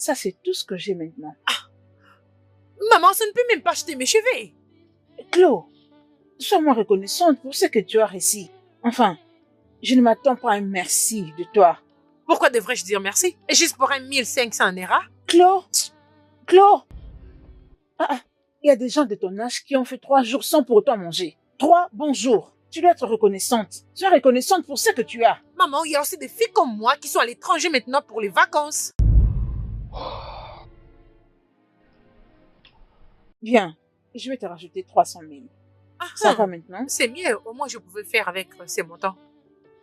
Ça, c'est tout ce que j'ai maintenant. Maman, ça ne peut même pas acheter mes cheveux. Chloé, sois-moi reconnaissante pour ce que tu as réussi. Enfin, je ne m'attends pas à un merci de toi. Pourquoi devrais-je dire merci? Et juste pour 1500 Naira? Chloé, il y a des gens de ton âge qui ont fait 3 jours sans pour autant manger. 3 bons jours. Tu dois être reconnaissante. Sois reconnaissante pour ce que tu as. Maman, il y a aussi des filles comme moi qui sont à l'étranger maintenant pour les vacances. Bien, je vais te rajouter 300 000. Ça va maintenant? C'est mieux, au moins je pouvais faire avec ces montants.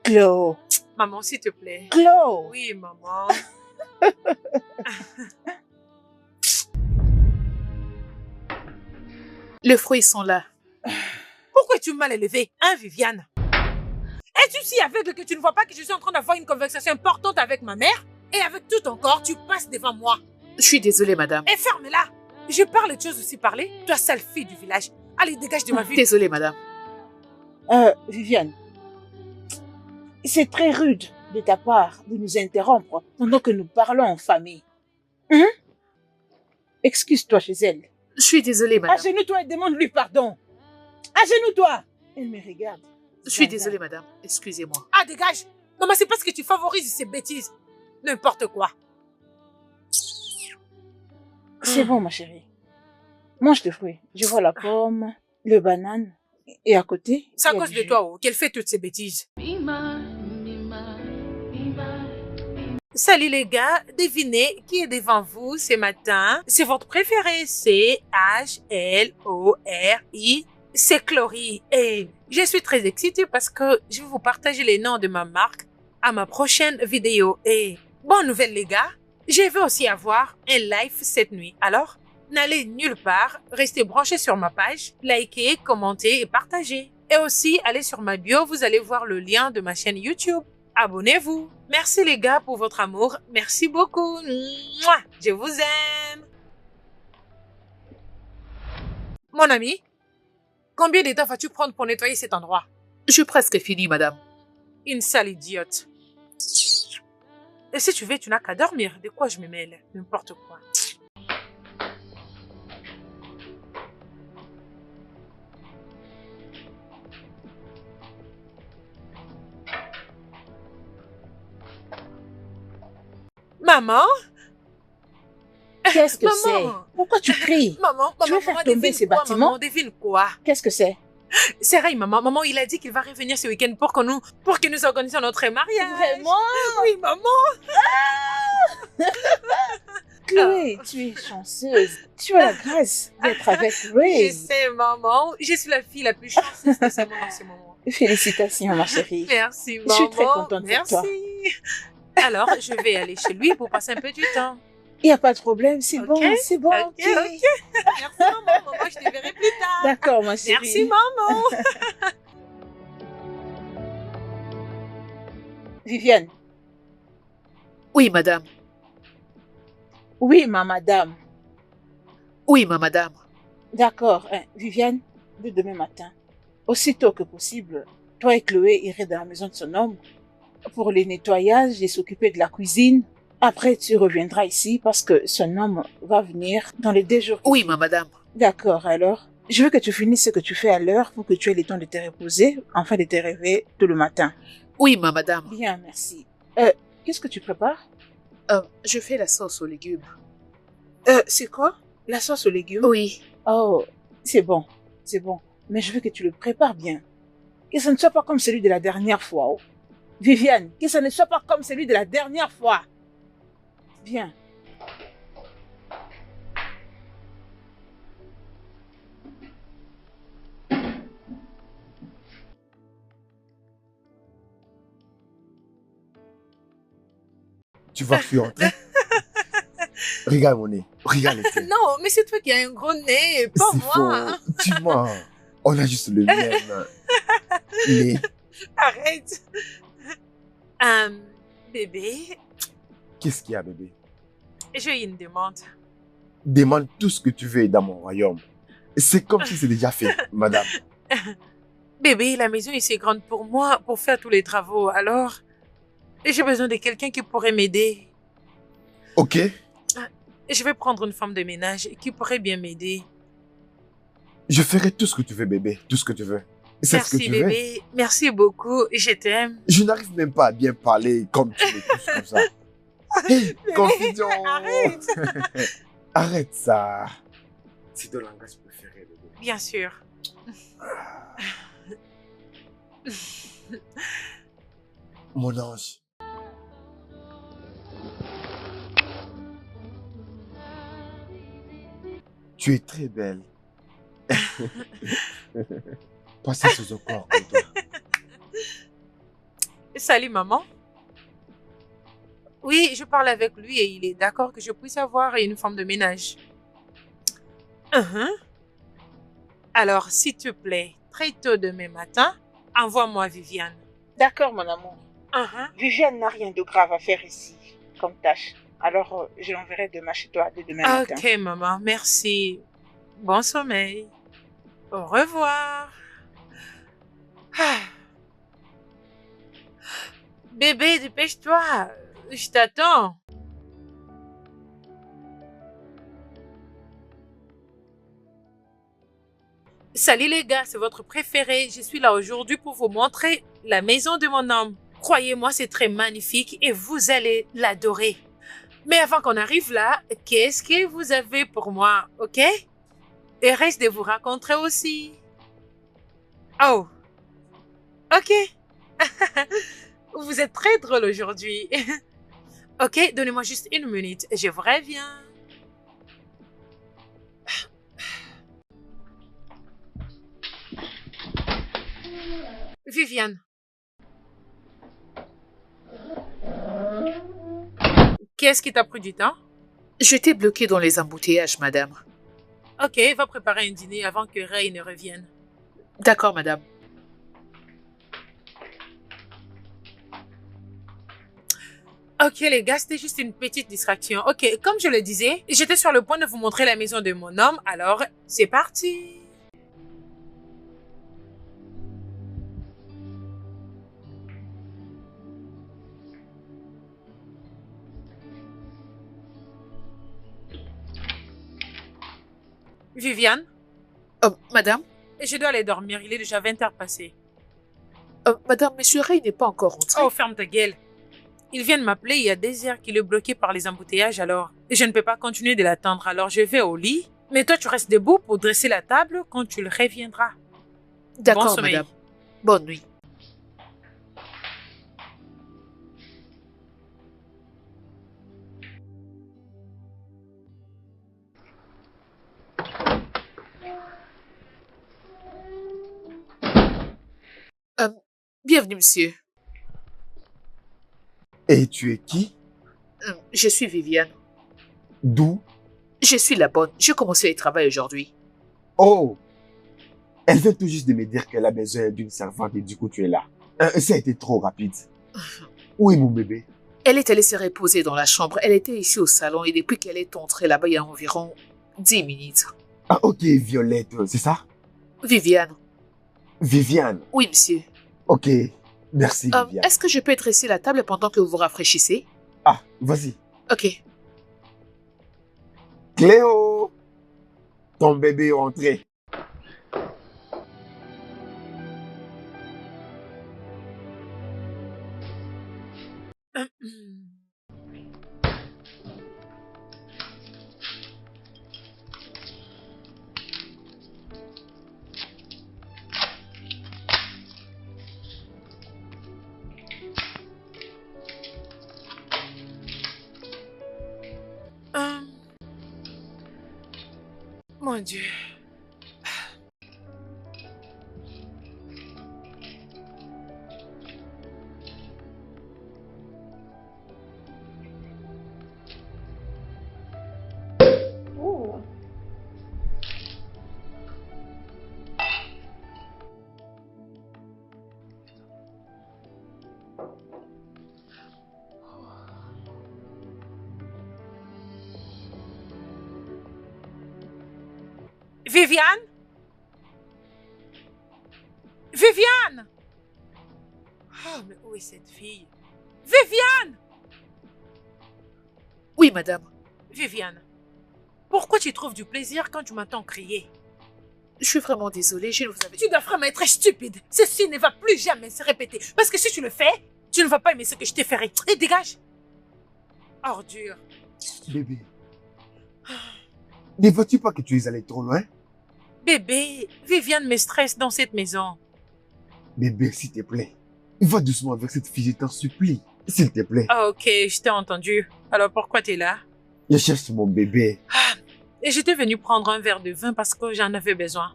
Chloé. Maman, s'il te plaît. Chloé. Oui, maman. Les fruits sont là. Pourquoi es-tu mal élevé, hein, Viviane? Es-tu si aveugle que tu ne vois pas que je suis en train d'avoir une conversation importante avec ma mère? Et avec tout ton corps, tu passes devant moi. Je suis désolée, madame. Et ferme-la. Je parle de choses aussi parler. Toi, sale fille du village. Allez, dégage de ma vue. Désolée, madame. Viviane, c'est très rude de ta part de nous interrompre pendant que nous parlons en famille. Excuse-toi chez elle. Je suis désolée, madame. Agenouille-toi et demande-lui pardon. Agenouille-toi. Elle me regarde. Je suis désolée, madame. Excusez-moi. Ah, dégage. Maman, c'est parce que tu favorises ces bêtises. N'importe quoi. C'est bon, ma chérie. Mange tes fruits. Je vois la pomme, le banane. Et à côté... C'est à cause de toi, qu'elle fait toutes ces bêtises. Salut les gars, devinez qui est devant vous ce matin. C'est votre préféré, c'est H-L-O-R-I. C'est Chloé. Et je suis très excitée parce que je vais vous partager les noms de ma marque à ma prochaine vidéo. Et bonne nouvelle les gars, je vais aussi avoir un live cette nuit. Alors, n'allez nulle part, restez branchés sur ma page, likez, commentez et partagez. Et aussi, allez sur ma bio, vous allez voir le lien de ma chaîne YouTube. Abonnez-vous. Merci les gars pour votre amour. Merci beaucoup. Mouah, je vous aime. Mon ami, combien de temps vas-tu prendre pour nettoyer cet endroit? Je suis presque finie, madame. Une sale idiote. Et si tu veux, tu n'as qu'à dormir. De quoi je me mêle? N'importe quoi. Maman? Qu'est-ce que Maman. c'est? Pourquoi tu cries? Maman, Tu veux faire tomber ces bâtiments? Maman, devine quoi? Qu'est-ce que c'est? C'est vrai, maman. Maman, il a dit qu'il va revenir ce week-end pour que nous organisions notre mariage. Vraiment? Oui, maman. Chloé, tu es chanceuse. Tu as la grâce d'être avec Ray. Je sais, maman. Je suis la fille la plus chanceuse de ce monde en ce moment. Félicitations, ma chérie. Merci, maman. Je suis très contente pour toi. Merci. Alors, je vais aller chez lui pour passer un peu du temps. Il n'y a pas de problème, c'est bon, c'est bon. Ok. Merci, maman. Maman, je te verrai plus tard. D'accord, ma chérie. Merci, maman. Viviane. Oui, madame. Oui, ma madame. Oui, ma madame. D'accord, Viviane, de demain matin, aussitôt que possible, toi et Chloé irez dans la maison de son homme pour les nettoyages et s'occuper de la cuisine. Après, tu reviendras ici parce que son homme va venir dans les 2 jours. Oui, ma madame. D'accord, alors. Je veux que tu finisses ce que tu fais à l'heure pour que tu aies le temps de te reposer, enfin de te réveiller tout le matin. Oui, ma madame. Bien, merci. Qu'est-ce que tu prépares? Je fais la sauce aux légumes. C'est quoi? La sauce aux légumes? Oui. Oh, c'est bon, c'est bon. Mais je veux que tu le prépares bien. Que ce ne soit pas comme celui de la dernière fois. Oh. Viviane, que ce ne soit pas comme celui de la dernière fois. Viens. Tu vas fuir. Regarde mon nez. Regarde le tien. Non, mais c'est toi qui as un gros nez, pas C'est moi. faux. Dis-moi. On a juste le même nez. Arrête. Bébé, Qu'est-ce qu'il y a, bébé? j'ai une demande. Demande tout ce que tu veux dans mon royaume. C'est comme si c'est déjà fait, madame. Bébé, la maison est assez grande pour moi, pour faire tous les travaux. Alors, j'ai besoin de quelqu'un qui pourrait m'aider. Ok. je vais prendre une femme de ménage qui pourrait bien m'aider. Je ferai tout ce que tu veux, bébé. Tout ce que tu veux. C'est ce que Merci tu veux. bébé, merci beaucoup, je t'aime. Je n'arrive même pas à bien parler comme tu me touches comme ça. Hey, confusion. Arrête. Arrête ça. C'est ton langage préféré, bébé. Bien sûr. Mon ange. Tu es très belle. Passez sous au corps comme toi. Salut maman. Oui, je parle avec lui et il est d'accord que je puisse avoir une femme de ménage. Alors, s'il te plaît, très tôt demain matin, envoie-moi Viviane. D'accord, mon amour. Viviane n'a rien de grave à faire ici, comme tâche. Alors, je l'enverrai demain chez toi, dès demain matin. Ok, maman, merci. Bon sommeil. Au revoir. Ah. Bébé, dépêche-toi. Je t'attends. Salut les gars, c'est votre préféré. Je suis là aujourd'hui pour vous montrer la maison de mon homme. Croyez-moi, c'est très magnifique et vous allez l'adorer. Mais avant qu'on arrive là, qu'est-ce que vous avez pour moi, ok? Et reste de vous rencontrer aussi. Oh, ok. Vous êtes très drôle aujourd'hui. Ok, donnez-moi juste une minute, je vous reviens. Viviane. Qu'est-ce qui t'a pris du temps? J'étais bloquée dans les embouteillages, madame. Ok, va préparer un dîner avant que Ray ne revienne. D'accord, madame. Ok les gars, c'était juste une petite distraction. Ok, comme je le disais, j'étais sur le point de vous montrer la maison de mon homme, alors c'est parti. Viviane, Madame? je dois aller dormir, il est déjà 20h passé. Madame, monsieur Ray n'est pas encore rentré. Oh, ferme ta gueule. Il vient de m'appeler il y a des heures qu'il est bloqué par les embouteillages, alors je ne peux pas continuer de l'attendre, alors je vais au lit. Mais toi, tu restes debout pour dresser la table quand tu le reviendras. Bon D'accord, sommeil. madame. Bonne nuit. Bienvenue, monsieur. Et tu es qui? Je suis Viviane. D'où? Je suis la bonne. J'ai commencé le travail aujourd'hui. Oh! Elle vient tout juste de me dire qu'elle a besoin d'une servante et du coup tu es là. Ça a été trop rapide. Où est mon bébé? Elle est allée se reposer dans la chambre. Elle était ici au salon et depuis qu'elle est entrée là-bas il y a environ 10 minutes. Ah ok, Violette, c'est ça? Viviane. Viviane. Oui, monsieur. Ok, merci Viviane. Est-ce que je peux dresser la table pendant que vous vous rafraîchissez? Ah, vas-y. Ok. Cléo! Ton bébé est rentré. Mon Dieu. Viviane? Viviane? Oh, mais où est cette fille? Viviane! Oui, madame. Viviane, Pourquoi tu trouves du plaisir quand tu m'entends crier? Je suis vraiment désolée, je ne vous avais... Tu dois vraiment être stupide. Ceci ne va plus jamais se répéter. Parce que si tu le fais, tu ne vas pas aimer ce que je t'ai fait. Et dégage. Ordure. Bébé. Ne vois-tu pas que tu es allé trop loin? Bébé, Viviane me stresse dans cette maison. Bébé, s'il te plaît. Va doucement avec cette fille, je t'en supplie. S'il te plaît. Ah ok, je t'ai entendu. Alors pourquoi t'es là? Je cherche mon bébé. Et j'étais venue prendre un verre de vin parce que j'en avais besoin.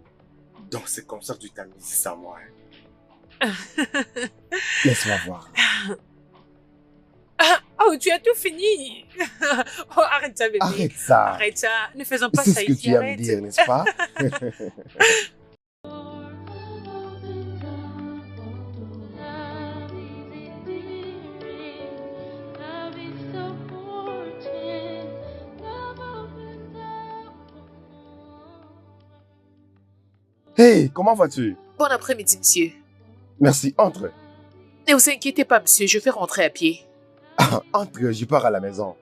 Donc c'est comme ça que tu t'as mis ça, moi. Laisse-moi voir. Oh, tu as tout fini. Oh, arrête ça, bébé. Arrête ça. Arrête ça. Ne faisons pas C'est ça ce que ici. tu aimes Arrête. dire, n'est-ce pas? Hey, comment vas-tu? Bon après-midi, monsieur. Merci, entre. Ne vous inquiétez pas, monsieur, je vais rentrer à pied. Entre, je pars à la maison.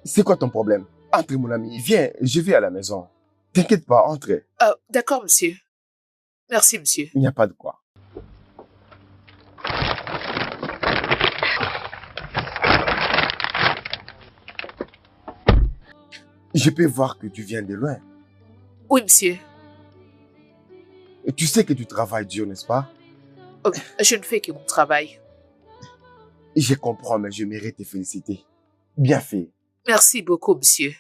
C'est quoi ton problème? Entre, mon ami, viens, je vais à la maison. T'inquiète pas, entre. D'accord, monsieur. Merci, monsieur. Il n'y a pas de quoi. Je peux voir que tu viens de loin. Oui, monsieur. Et tu sais que tu travailles dur, n'est-ce pas? Oh, je ne fais que mon travail. Je comprends, mais je mérite tes féliciter. Bien fait. Merci beaucoup, monsieur.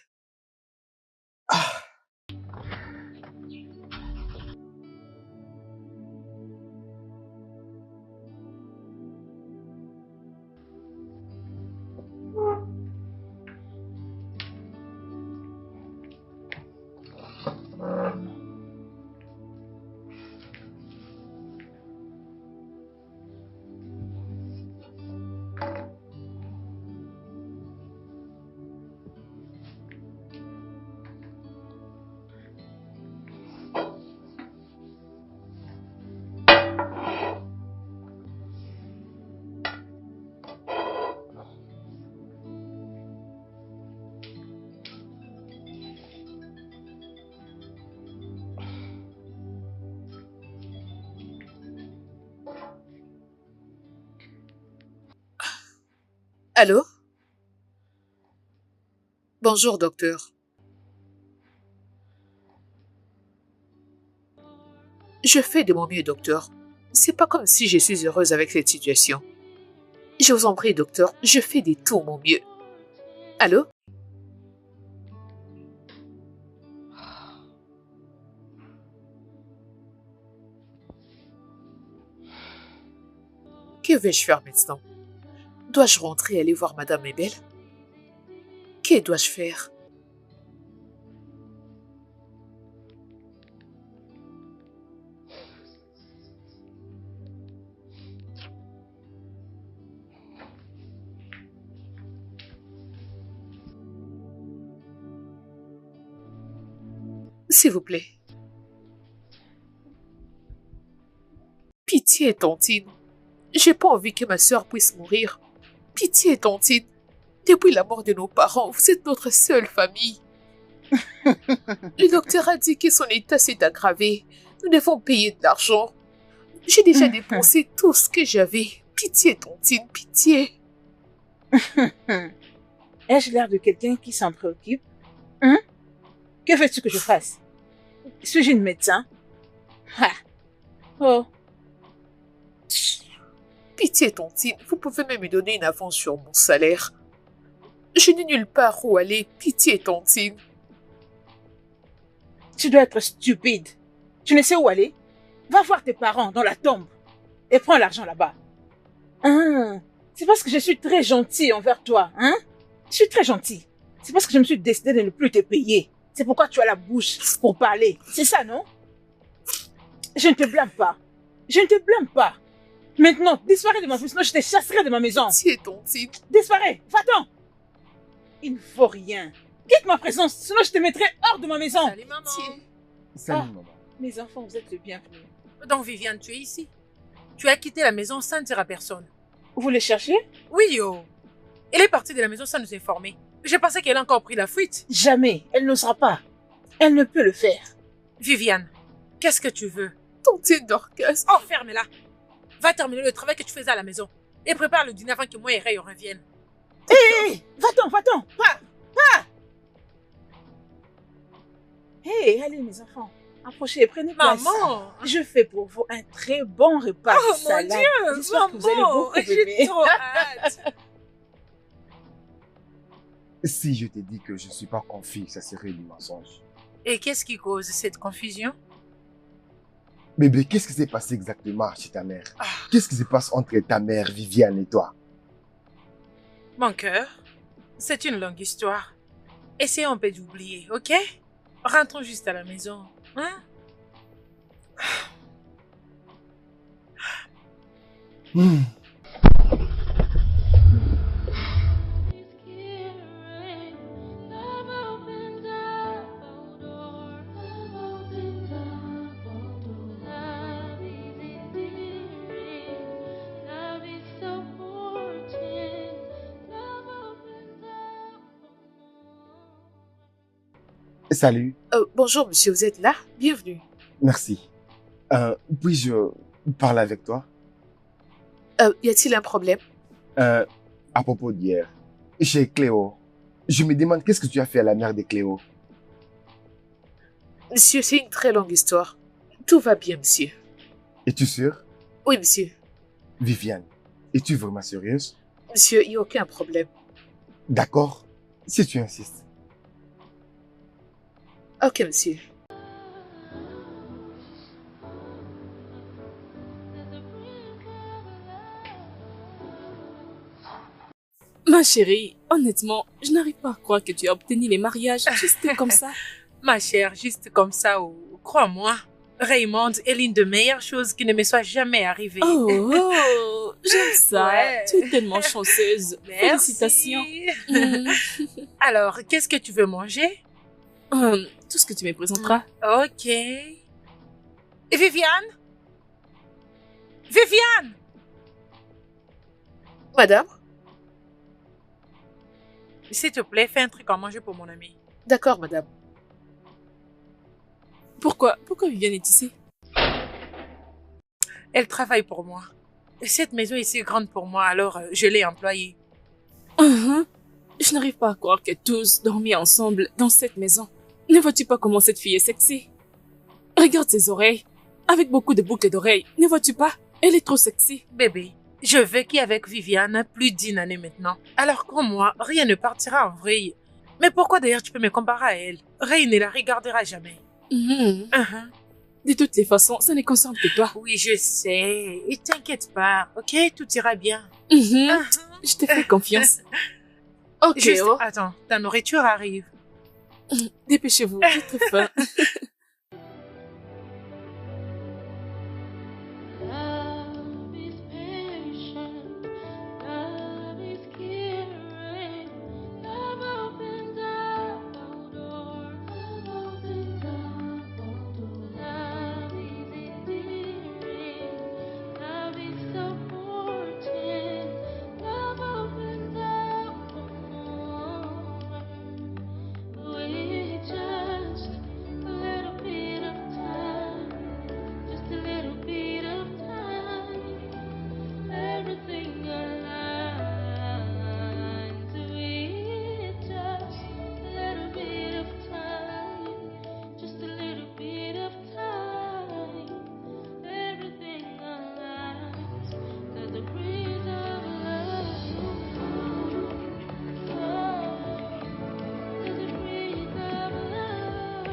Allô? Bonjour, docteur. Je fais de mon mieux, docteur. C'est pas comme si je suis heureuse avec cette situation. Je vous en prie, docteur, je fais de tout mon mieux. Allô? Que vais-je faire maintenant? Dois-je rentrer et aller voir Madame Ebel? Que dois-je faire? S'il vous plaît. Pitié, Tantine. J'ai pas envie que ma sœur puisse mourir. Pitié, Tantine. Depuis la mort de nos parents, vous êtes notre seule famille. Le docteur a dit que son état s'est aggravé. Nous devons payer de l'argent. J'ai déjà dépensé tout ce que j'avais. Pitié, Tantine, pitié. Ai-je l'air de quelqu'un qui s'en préoccupe? Hein? Que veux-tu que je fasse? Suis-je une médecin? Ah. Oh. Pitié, Tantine, vous pouvez même me donner une avance sur mon salaire. Je n'ai nulle part où aller. Pitié, Tantine. Tu dois être stupide. Tu ne sais où aller? Va voir tes parents dans la tombe et prends l'argent là-bas. Ah, c'est parce que je suis très gentille envers toi, hein? Je suis très gentille. C'est parce que je me suis décidée de ne plus te payer. C'est pourquoi tu as la bouche pour parler. C'est ça, non? Je ne te blâme pas. Je ne te blâme pas. Maintenant, disparais de ma maison, sinon je te chasserai de ma maison. Pitié, Tantine. Disparais, va-t'en. Il ne faut rien. Quitte ma présence, sinon je te mettrai hors de ma maison. Salut, maman. Salut, Ah. maman. Mes enfants, vous êtes les bienvenus. Donc, Viviane, tu es ici. Tu as quitté la maison sans dire à personne. Vous le cherchez? Oui, yo. Elle est partie de la maison sans nous informer. Je pensais qu'elle a encore pris la fuite. Jamais. Elle n'osera pas. Elle ne peut le faire. Viviane, qu'est-ce que tu veux? Tontine Dorcas. Enferme-la. Va terminer le travail que tu faisais à la maison. Et prépare le dîner avant que moi et Ray reviennent. Hé, va-t'en, va-t'en. Va. Hé, allez mes enfants. Approchez, prenez place. Maman! Je fais pour vous un très bon repas Oh de salade. mon Dieu! J'espère que vous allez Maman! beaucoup J'ai aimer. trop hâte! Si je t'ai dit que je ne suis pas confit, ça serait du mensonge. Et qu'est-ce qui cause cette confusion? Bébé, qu'est-ce qui s'est passé exactement chez ta mère? Qu'est-ce qui se passe entre ta mère, Viviane, et toi? Mon cœur, c'est une longue histoire. Essayons un peu d'oublier, ok? Rentrons juste à la maison, hein? Hmm. Salut, Bonjour, monsieur, vous êtes là? Bienvenue. merci. Puis-je parler avec toi? Y a-t-il un problème? À propos d'hier, chez Cléo, je me demande qu'est-ce que tu as fait à la mère de Cléo? Monsieur, c'est une très longue histoire. Tout va bien, monsieur. Es-tu sûre? Oui, monsieur. Viviane, es-tu vraiment sérieuse? Monsieur, il n'y a aucun problème. D'accord, si tu insistes. Ok, monsieur. Ma chérie, honnêtement, je n'arrive pas à croire que tu as obtenu les mariages juste comme ça. Ma chère, juste comme ça, ou crois-moi, Raymond est l'une des meilleures choses qui ne me soit jamais arrivée. Oh, j'aime ça. Ouais. Tu es tellement chanceuse. Merci. Félicitations. Mhm. Alors, qu'est-ce que tu veux manger? Tout ce que tu me présenteras. Ok. Et Viviane? Viviane! Madame? S'il te plaît, fais un truc à manger pour mon ami. D'accord, madame. Pourquoi Viviane est ici? Elle travaille pour moi. Cette maison est si grande pour moi, alors je l'ai employée. Je n'arrive pas à croire que tous dormions ensemble dans cette maison. Ne vois-tu pas comment cette fille est sexy? Regarde ses oreilles. Avec beaucoup de boucles d'oreilles. Ne vois-tu pas? Elle est trop sexy. Bébé, je vécu avec Viviane plus d'1 année maintenant. Alors qu'en moi, rien ne partira en vrille. Mais pourquoi d'ailleurs tu peux me comparer à elle? Rien ne la regardera jamais. Mhm. Uh-huh. De toutes les façons, ça ne concerne que toi. Oui, je sais. Et t'inquiète pas, ok? Tout ira bien. Mhm. Uh-huh. Je te fais confiance. Ok, Juste, oh. attends, ta nourriture arrive. Dépêchez-vous, j'ai très faim. Love is patient, love is caring, love opens up all doors, love opens up all doors. Love is endearing, love is supporting, love opens up more. With just a little bit of time. Just a little bit of time, everything aligns. With just a little bit of time, just a little bit of time, everything aligns. There's a breeze of love. There's a breeze of love.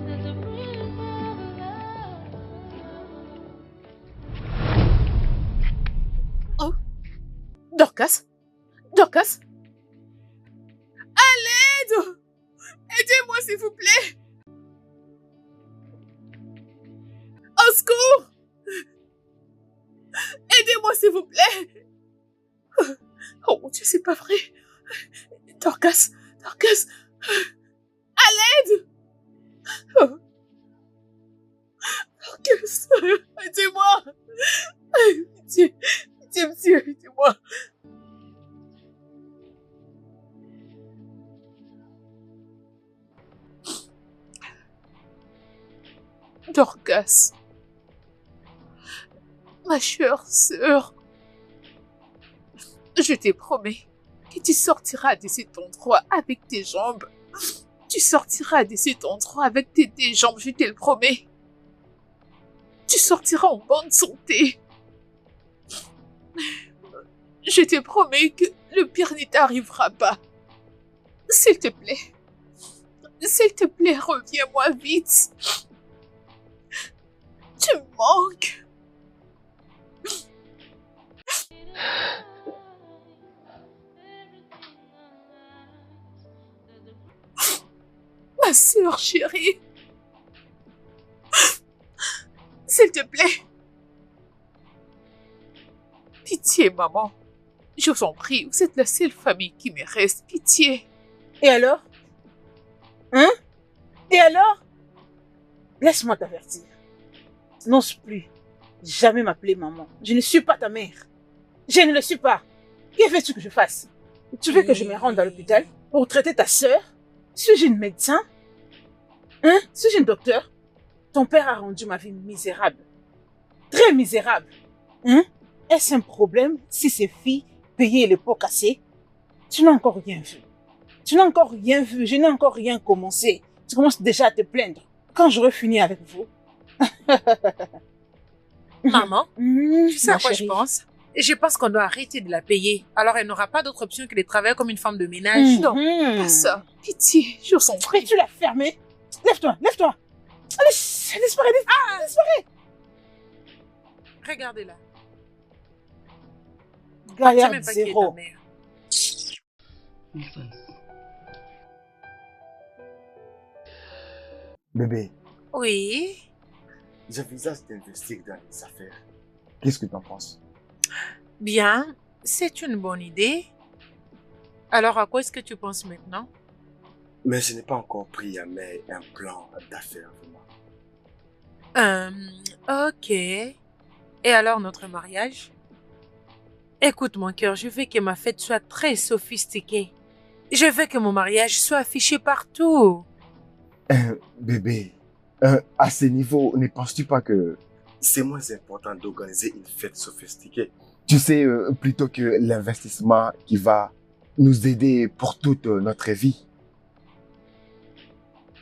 There's a breeze of love. Dorcas? Dorcas? À l'aide! Aidez-moi, s'il vous plaît! Au secours! Aidez-moi, s'il vous plaît! Oh mon Dieu, c'est pas vrai! Dorcas! Dorcas! À l'aide! Oh. Dorcas! Aidez-moi! Pitié! Pitié, monsieur, aidez-moi! Dorcas. Ma chère sœur, je te promets que tu sortiras de cet endroit avec tes jambes. Tu sortiras de cet endroit avec tes deux jambes, je te le promets. Tu sortiras en bonne santé. Je te promets que le pire ne t'arrivera pas. S'il te plaît, reviens-moi vite. Tu me manques. Ma sœur chérie. S'il te plaît. Pitié, maman. Je vous en prie, vous êtes la seule famille qui me reste. Pitié. Et alors? Hein? Et alors? Laisse-moi t'avertir. N'ose plus jamais m'appeler maman. Je ne suis pas ta mère. Je ne le suis pas. Que veux-tu que je fasse? Tu veux que je me rende à l'hôpital pour traiter ta sœur? Suis-je une médecin? Hein? Suis-je une docteur? Ton père a rendu ma vie misérable. Très misérable. Hein? Est-ce un problème si ces filles payaient les pots cassés? Tu n'as encore rien vu. Tu n'as encore rien vu. Je n'ai encore rien commencé. Tu commences déjà à te plaindre. Quand j'aurai fini avec vous. Maman, tu sais Ma à quoi je chérie. pense? Je pense qu'on doit arrêter de la payer. Alors elle n'aura pas d'autre option que de travailler comme une femme de ménage. Non, pas ça. Pitié, je vous en prie. Peux-tu la fermer? Lève-toi, lève-toi. Allez, disparaît, disparaît. Regardez-la. Je sais Galère même pas qui est ta zéro. mère. Bébé, Oui. j'envisage d'investir dans les affaires. Qu'est-ce que t'en penses? Bien, c'est une bonne idée. Alors à quoi est-ce que tu penses maintenant? Mais je n'ai pas encore pris à main un plan d'affaires, vraiment. Ok. Et alors notre mariage? Écoute mon cœur, je veux que ma fête soit très sophistiquée. Je veux que mon mariage soit affiché partout. Bébé, à ce niveau, ne penses-tu pas que c'est moins important d'organiser une fête sophistiquée? Tu sais, plutôt que l'investissement qui va nous aider pour toute notre vie.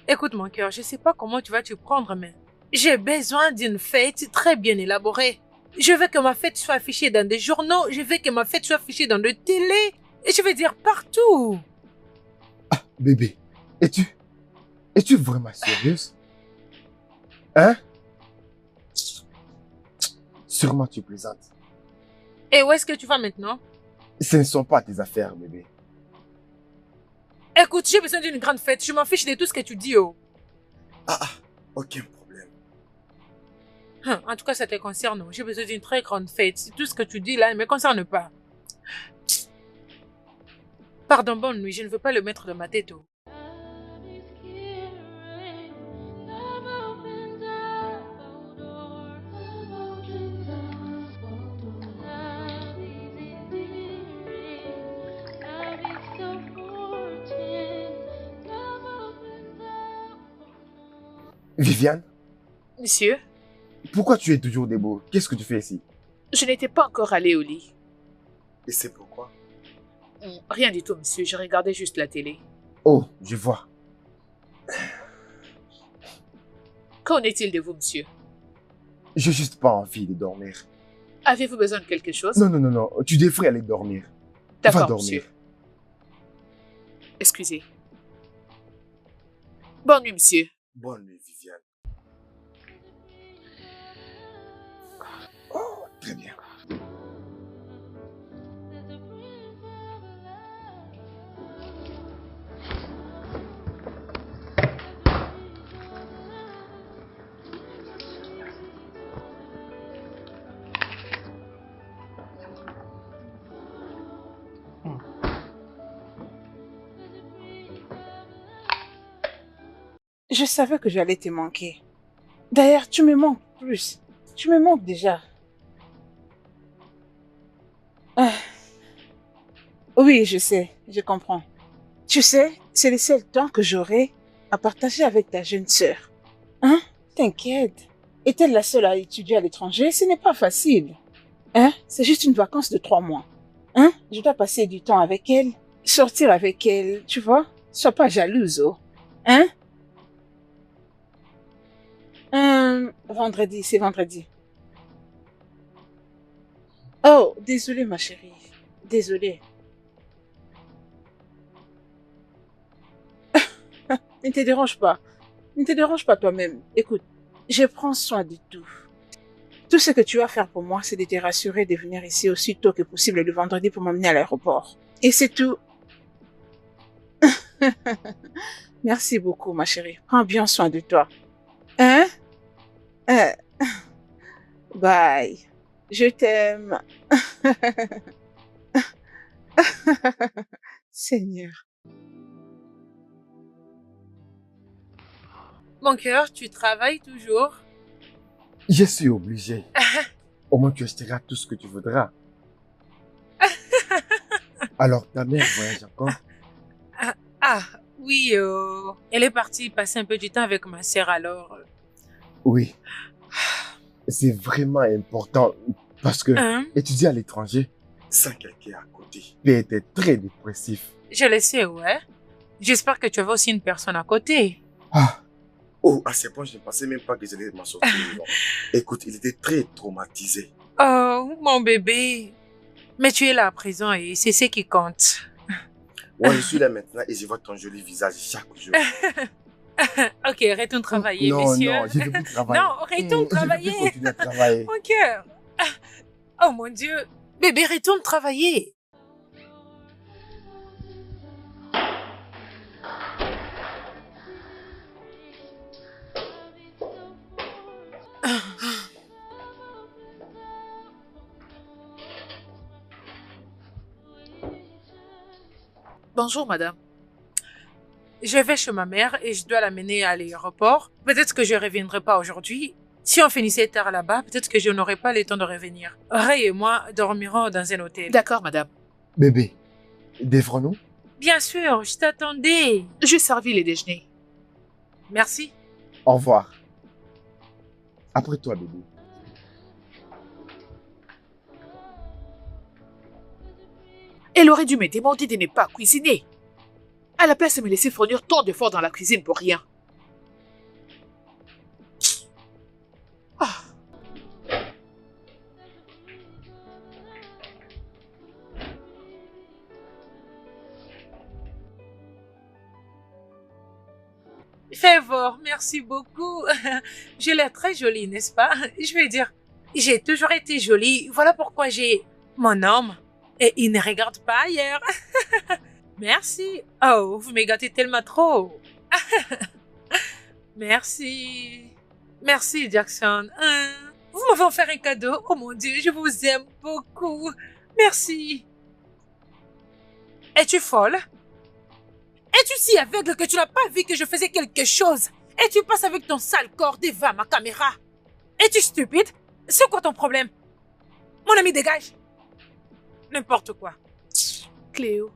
Écoute mon cœur, je sais pas comment tu vas te prendre, mais j'ai besoin d'une fête très bien élaborée. Je veux que ma fête soit affichée dans des journaux, je veux que ma fête soit affichée dans des télés, et je veux dire partout. Bébé, es-tu vraiment sérieuse? Hein? Sûrement tu plaisantes. Et où est-ce que tu vas maintenant? Ce ne sont pas tes affaires, bébé. Écoute, j'ai besoin d'une grande fête, je m'en fiche de tout ce que tu dis, oh. Aucun problème. En tout cas, ça te concerne. J'ai besoin d'une très grande fête. Tout ce que tu dis là ne me concerne pas. Pardon, bonne nuit. Je ne veux pas le mettre dans ma tête. Oh. Viviane, Monsieur, pourquoi tu es toujours debout? Qu'est-ce que tu fais ici? je n'étais pas encore allée au lit. Et c'est pourquoi? Rien du tout, monsieur. Je regardais juste la télé. Oh, je vois. Qu'en est-il de vous, monsieur? J'ai juste pas envie de dormir. Avez-vous besoin de quelque chose? Non. Tu devrais aller dormir. Va D'accord, dormir. monsieur. Excusez. Bonne nuit, monsieur. Bonne nuit, Viviane. Oh, très bien. Je savais que j'allais te manquer. D'ailleurs, tu me manques plus. Tu me manques déjà. Ah. Oui, je sais, je comprends. Tu sais, c'est le seul temps que j'aurai à partager avec ta jeune sœur. Hein? T'inquiète. Est-elle la seule à étudier à l'étranger? Ce n'est pas facile. Hein? C'est juste une vacance de 3 mois. Hein? Je dois passer du temps avec elle, sortir avec elle, tu vois? Sois pas jalouse, oh. Hein? Vendredi, c'est vendredi. Oh, désolée ma chérie. Désolée. Ne te dérange pas. Ne te dérange pas toi-même. Écoute, je prends soin de tout. Tout ce que tu as à faire pour moi, c'est de te rassurer de venir ici aussi tôt que possible le vendredi pour m'emmener à l'aéroport. Et c'est tout. Merci beaucoup, ma chérie. Prends bien soin de toi. Hein? Euh, Bye. Je t'aime. Seigneur. Mon cœur, tu travailles toujours? Je suis obligé. Au moins tu achèteras tout ce que tu voudras. Alors ta mère voyage encore? Ah, oui, elle est partie passer un peu du temps avec ma sœur alors. Oui. C'est vraiment important parce que Hein? étudier à l'étranger sans quelqu'un à côté peut être très dépressif. Je le sais, ouais. J'espère que tu avais aussi une personne à côté. Ah, Oh, à ce point, je ne pensais même pas que j'allais m'en sortir. Écoute, il était très traumatisé. Oh, mon bébé. Mais tu es là à présent et c'est ce qui compte. Ouais, je suis là maintenant et je vois ton joli visage chaque jour. Ok, retourne travailler, non, monsieur. non, je ne veux plus travailler. Non, retourne travailler. Je ne veux plus continuer à travailler. Mon cœur. Oh mon Dieu. Bébé, retourne travailler. Bonjour, madame. Je vais chez ma mère et je dois l'amener à l'aéroport. Peut-être que je ne reviendrai pas aujourd'hui. Si on finissait tard là-bas, peut-être que je n'aurai pas le temps de revenir. Ray et moi dormirons dans un hôtel. D'accord, madame. Bébé, devrons-nous? Bien sûr, je t'attendais. J'ai servi les déjeuners. Merci. Au revoir. Après toi, bébé. Elle aurait dû me demander de ne pas cuisiner. À la place de me laisser fournir tant d'efforts dans la cuisine pour rien. Ah. Favor, merci beaucoup. J'ai l'air très jolie, n'est-ce pas? Je vais dire, j'ai toujours été jolie. Voilà pourquoi j'ai mon homme. Et il ne regarde pas ailleurs. Merci. Oh, vous me gâtez tellement trop. Merci. Merci, Jackson. Vous m'avez offert un cadeau. Oh mon Dieu, je vous aime beaucoup. Merci. Es-tu folle? Es-tu si aveugle que tu n'as pas vu que je faisais quelque chose? Et tu passes avec ton sale corps devant ma caméra? Es-tu stupide? C'est quoi ton problème? Mon ami, dégage. N'importe quoi. Cléo,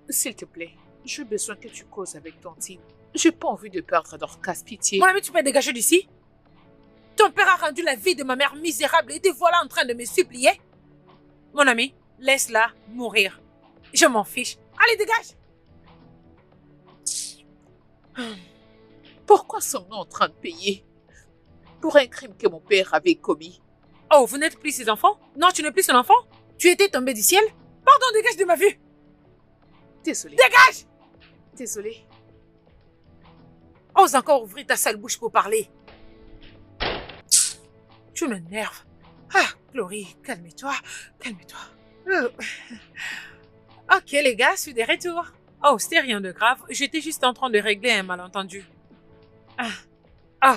s'il te plaît, j'ai besoin que tu causes avec Tantine. J'ai pas envie de perdre Dorcas, pitié. Mon ami, tu peux dégager d'ici? Ton père a rendu la vie de ma mère misérable et te voilà en train de me supplier? Mon ami, laisse-la mourir. Je m'en fiche. Allez, dégage! Pourquoi sommes-nous en train de payer pour un crime que mon père avait commis? Oh, vous n'êtes plus ses enfants? Non, tu n'es plus son enfant? Tu étais tombé du ciel? Pardon, dégage de ma vue! Désolée. Dégage! Désolée. Ose encore ouvrir ta sale bouche pour parler. Tu m'énerves. Ah, Chloé, calme-toi, calme-toi. Ok, les gars, je suis de retour. Oh, c'était rien de grave. J'étais juste en train de régler un malentendu. Oh.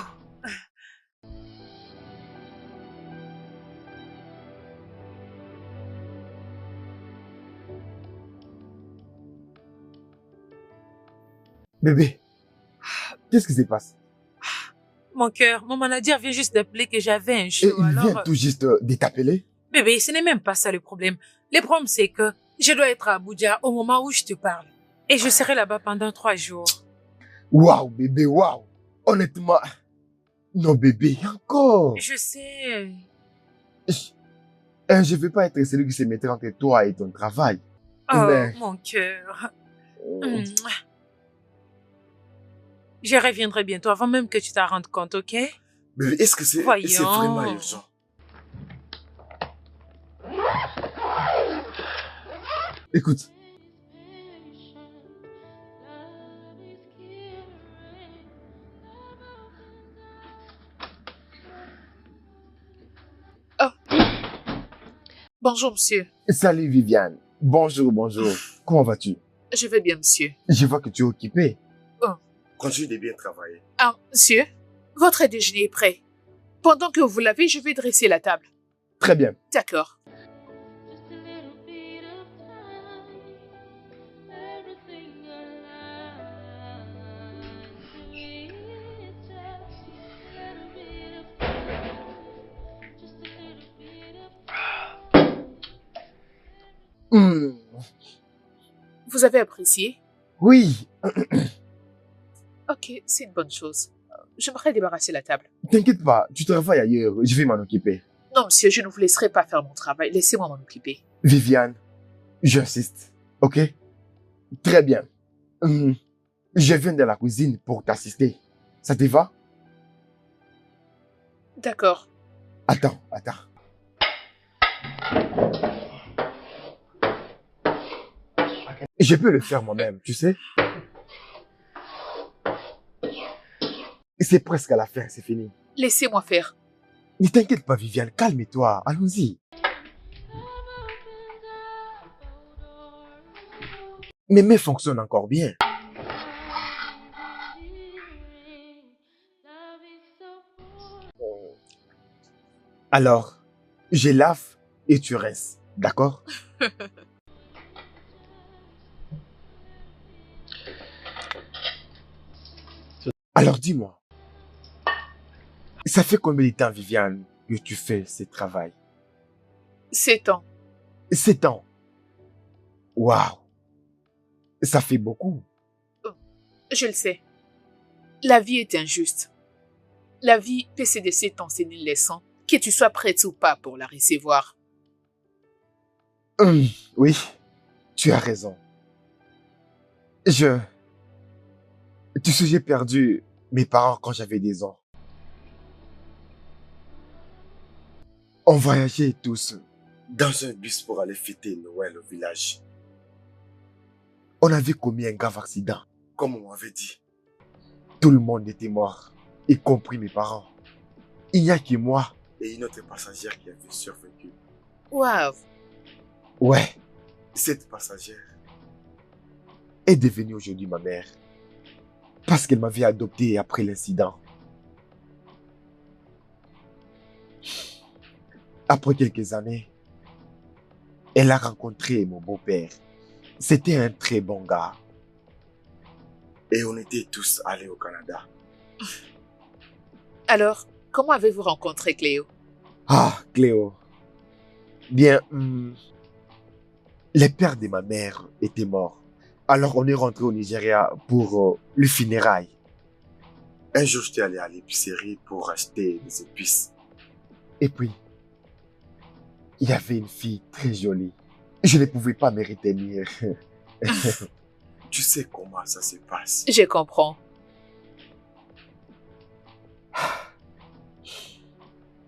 Bébé, qu'est-ce qui se passe? Mon cœur, mon manager vient juste d'appeler que j'avais un Et show, il vient alors... tout juste de t'appeler? Bébé, ce n'est même pas ça le problème. Le problème, c'est que je dois être à Abuja au moment où je te parle. Et je serai là-bas pendant 3 jours. Waouh, bébé, waouh! Honnêtement, Non, bébé, encore. Je sais. Je ne veux pas être celui qui se mettrait entre toi et ton travail. Oh, Mais- mon cœur. Mouah. Je reviendrai bientôt avant même que tu t'en rendes compte, ok? Bébé, est-ce que c'est Voyons. vraiment urgent? Écoute, Bonjour, monsieur. salut Viviane. Bonjour, bonjour. Comment vas-tu? Je vais bien, monsieur. Je vois que tu es occupé. Continue de bien travailler. Ah, monsieur, votre déjeuner est prêt. Pendant que vous l'avez, je vais dresser la table. Très bien. D'accord. Just a little bit of time, everything alive. Sweet touch, a little bit of time, just a little bit of Hmm, Vous avez apprécié? oui, Ok, c'est une bonne chose. J'aimerais débarrasser la table. t'inquiète pas, tu travailles ailleurs, je vais m'en occuper. Non, monsieur, je ne vous laisserai pas faire mon travail. Laissez-moi m'en occuper. Viviane, j'insiste, ok? Très bien. Je viens de la cuisine pour t'assister. Ça te va? D'accord. Attends. Je peux le faire moi-même, tu sais? C'est presque à la fin, c'est fini. Laissez-moi faire. Ne t'inquiète pas, Viviane, calme-toi, allons-y. Mes mains fonctionnent encore bien. love is so Alors, je lave et tu restes, d'accord? Alors dis-moi, ça fait combien de temps, Viviane, que tu fais ce travail? 7 ans. 7 ans. Waouh! Ça fait beaucoup. Je le sais. La vie est injuste. La vie peut se décider t'enseigner une leçon, que tu sois prête ou pas pour la recevoir. Oui, tu as raison. Tu sais, j'ai perdu mes parents quand j'avais 10 ans. On voyageait tous. Dans un bus pour aller fêter Noël au village. On avait commis un grave accident. Comme on m'avait dit. Tout le monde était mort, y compris mes parents. Il n'y a que moi. Et une autre passagère qui avait survécu. Waouh! Ouais, Cette passagère, est devenue aujourd'hui ma mère. Parce qu'elle m'avait adopté après l'incident. Après quelques années, elle a rencontré mon beau-père. C'était un très bon gars. et on était tous allés au Canada. Alors, comment avez-vous rencontré Cléo? Ah, Cléo. Bien, le père de ma mère était mort. Alors on est rentré au Nigeria pour le funérail. Un jour, j'étais allé à l'épicerie pour acheter des épices. Et puis, il y avait une fille très jolie. Je ne pouvais pas me retenir. Tu sais comment ça se passe. Je comprends.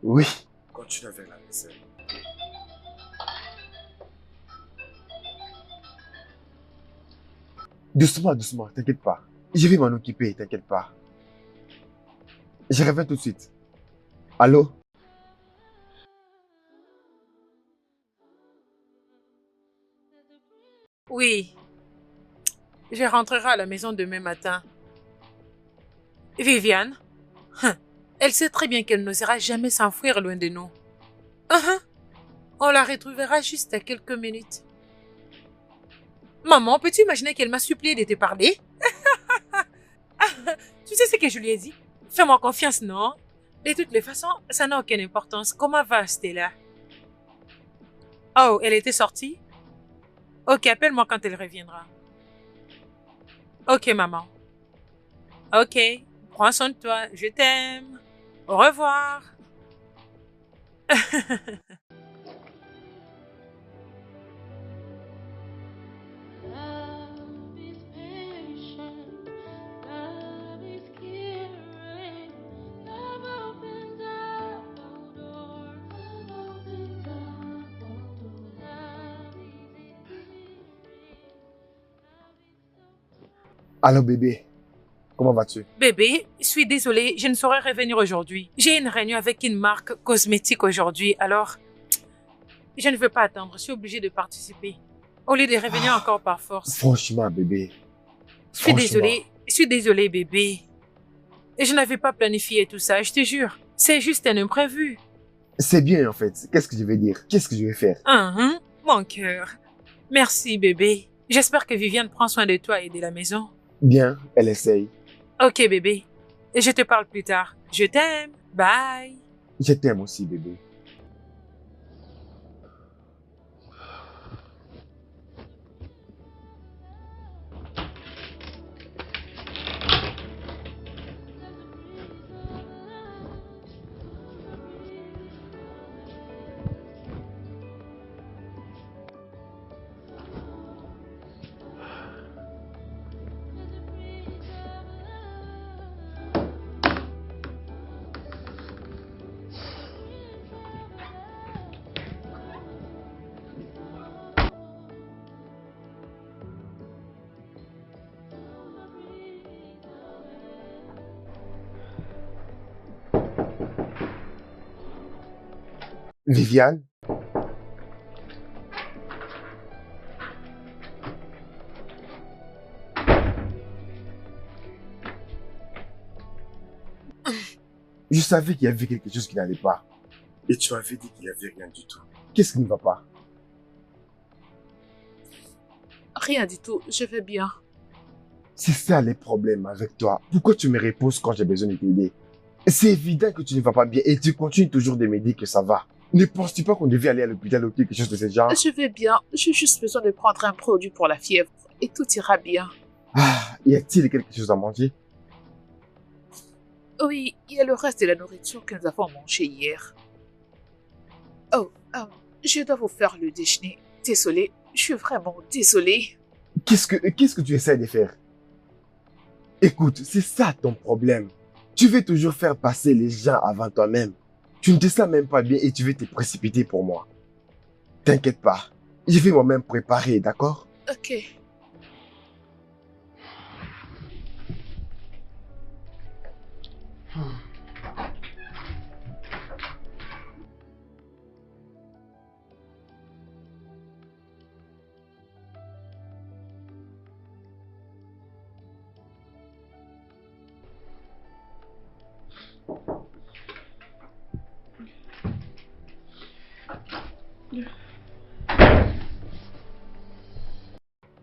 Oui, Continue avec la vaisselle. doucement, doucement, t'inquiète pas. Je vais m'en occuper, t'inquiète pas. Je reviens tout de suite. Allô? Oui. Je rentrerai à la maison demain matin. Viviane, elle sait très bien qu'elle n'osera jamais s'enfuir loin de nous. On la retrouvera juste à quelques minutes. Maman, peux-tu imaginer qu'elle m'a supplié de te parler? Tu sais ce que je lui ai dit? Fais-moi confiance, non? De toutes les façons, ça n'a aucune importance. Comment va Stella? Oh, elle était sortie? Ok, appelle-moi quand elle reviendra. Ok, maman. Ok, prends soin de toi. Je t'aime. Au revoir. Love is patient, love is caring, love opens up all doors, love opens up all doors, love is endearing, love is so. Alors bébé, comment vas-tu? Bébé, je suis désolée, je ne saurais revenir aujourd'hui. J'ai une réunion avec une marque cosmétique aujourd'hui, alors je ne veux pas attendre, je suis obligée de participer. Au lieu de revenir encore par force. Franchement bébé. Je suis désolée bébé. Et je n'avais pas planifié tout ça, je te jure. C'est juste un imprévu. C'est bien en fait. Qu'est-ce que je vais dire? Qu'est-ce que je vais faire? Mon cœur. Merci bébé. J'espère que Viviane prend soin de toi et de la maison. Bien, elle essaye. Ok bébé. Et je te parle plus tard. Je t'aime. Bye. Je t'aime aussi bébé. Viviane? Je savais qu'il y avait quelque chose qui n'allait pas. Et tu avais dit qu'il n'y avait rien du tout. Qu'est-ce qui ne va pas? Rien du tout, je vais bien. C'est ça les problèmes avec toi. Pourquoi tu me reposes quand j'ai besoin de t'aider? C'est évident que tu ne vas pas bien et tu continues toujours de me dire que ça va. Ne penses-tu pas qu'on devait aller à l'hôpital ou quelque chose de ce genre? Je vais bien, j'ai juste besoin de prendre un produit pour la fièvre et tout ira bien. Ah, y a-t-il quelque chose à manger? Oui, il y a le reste de la nourriture que nous avons mangée hier. Oh, je dois vous faire le déjeuner. Désolée, je suis vraiment désolée. Qu'est-ce que tu essaies de faire? Écoute, c'est ça ton problème. Tu veux toujours faire passer les gens avant toi-même. Tu ne te sens même pas bien et tu veux te précipiter pour moi. T'inquiète pas. Je vais moi-même préparer, d'accord? Ok.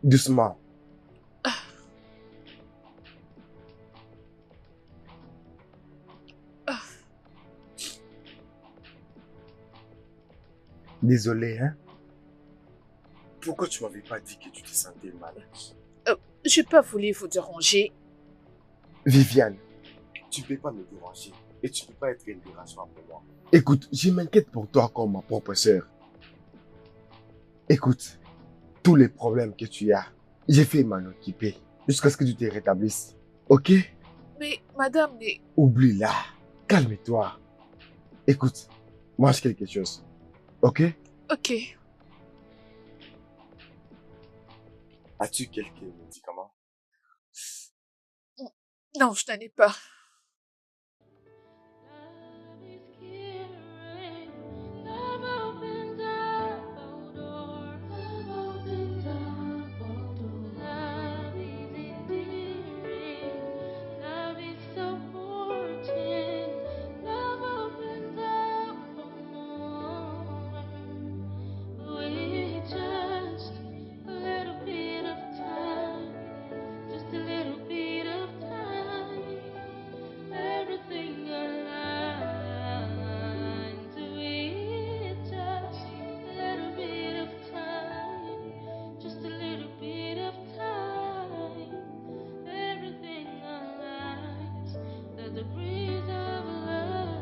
Doucement. Désolé, hein? Pourquoi tu m'avais pas dit que tu te sentais mal? J'ai pas voulu vous déranger. Viviane, Tu ne peux pas me déranger. Et tu ne peux pas être un dérangement pour moi. écoute, je m'inquiète pour toi comme ma propre sœur. Écoute, tous les problèmes que tu as, j'ai fait m'en occuper jusqu'à ce que tu te rétablisses. Ok? Mais, madame, mais... Oublie-la. Calme-toi. Écoute, mange quelque chose. Ok? Ok. As-tu quelques médicaments? Non, je n'en ai pas. Love is caring, love opens up all doors, love opens up all doors, love is endearing, love is supporting, love opens up for more. With just a little bit of time, just a little bit of time, everything aligns. With just a little bit of time, just a little bit of time, everything aligns. There's a breeze of love.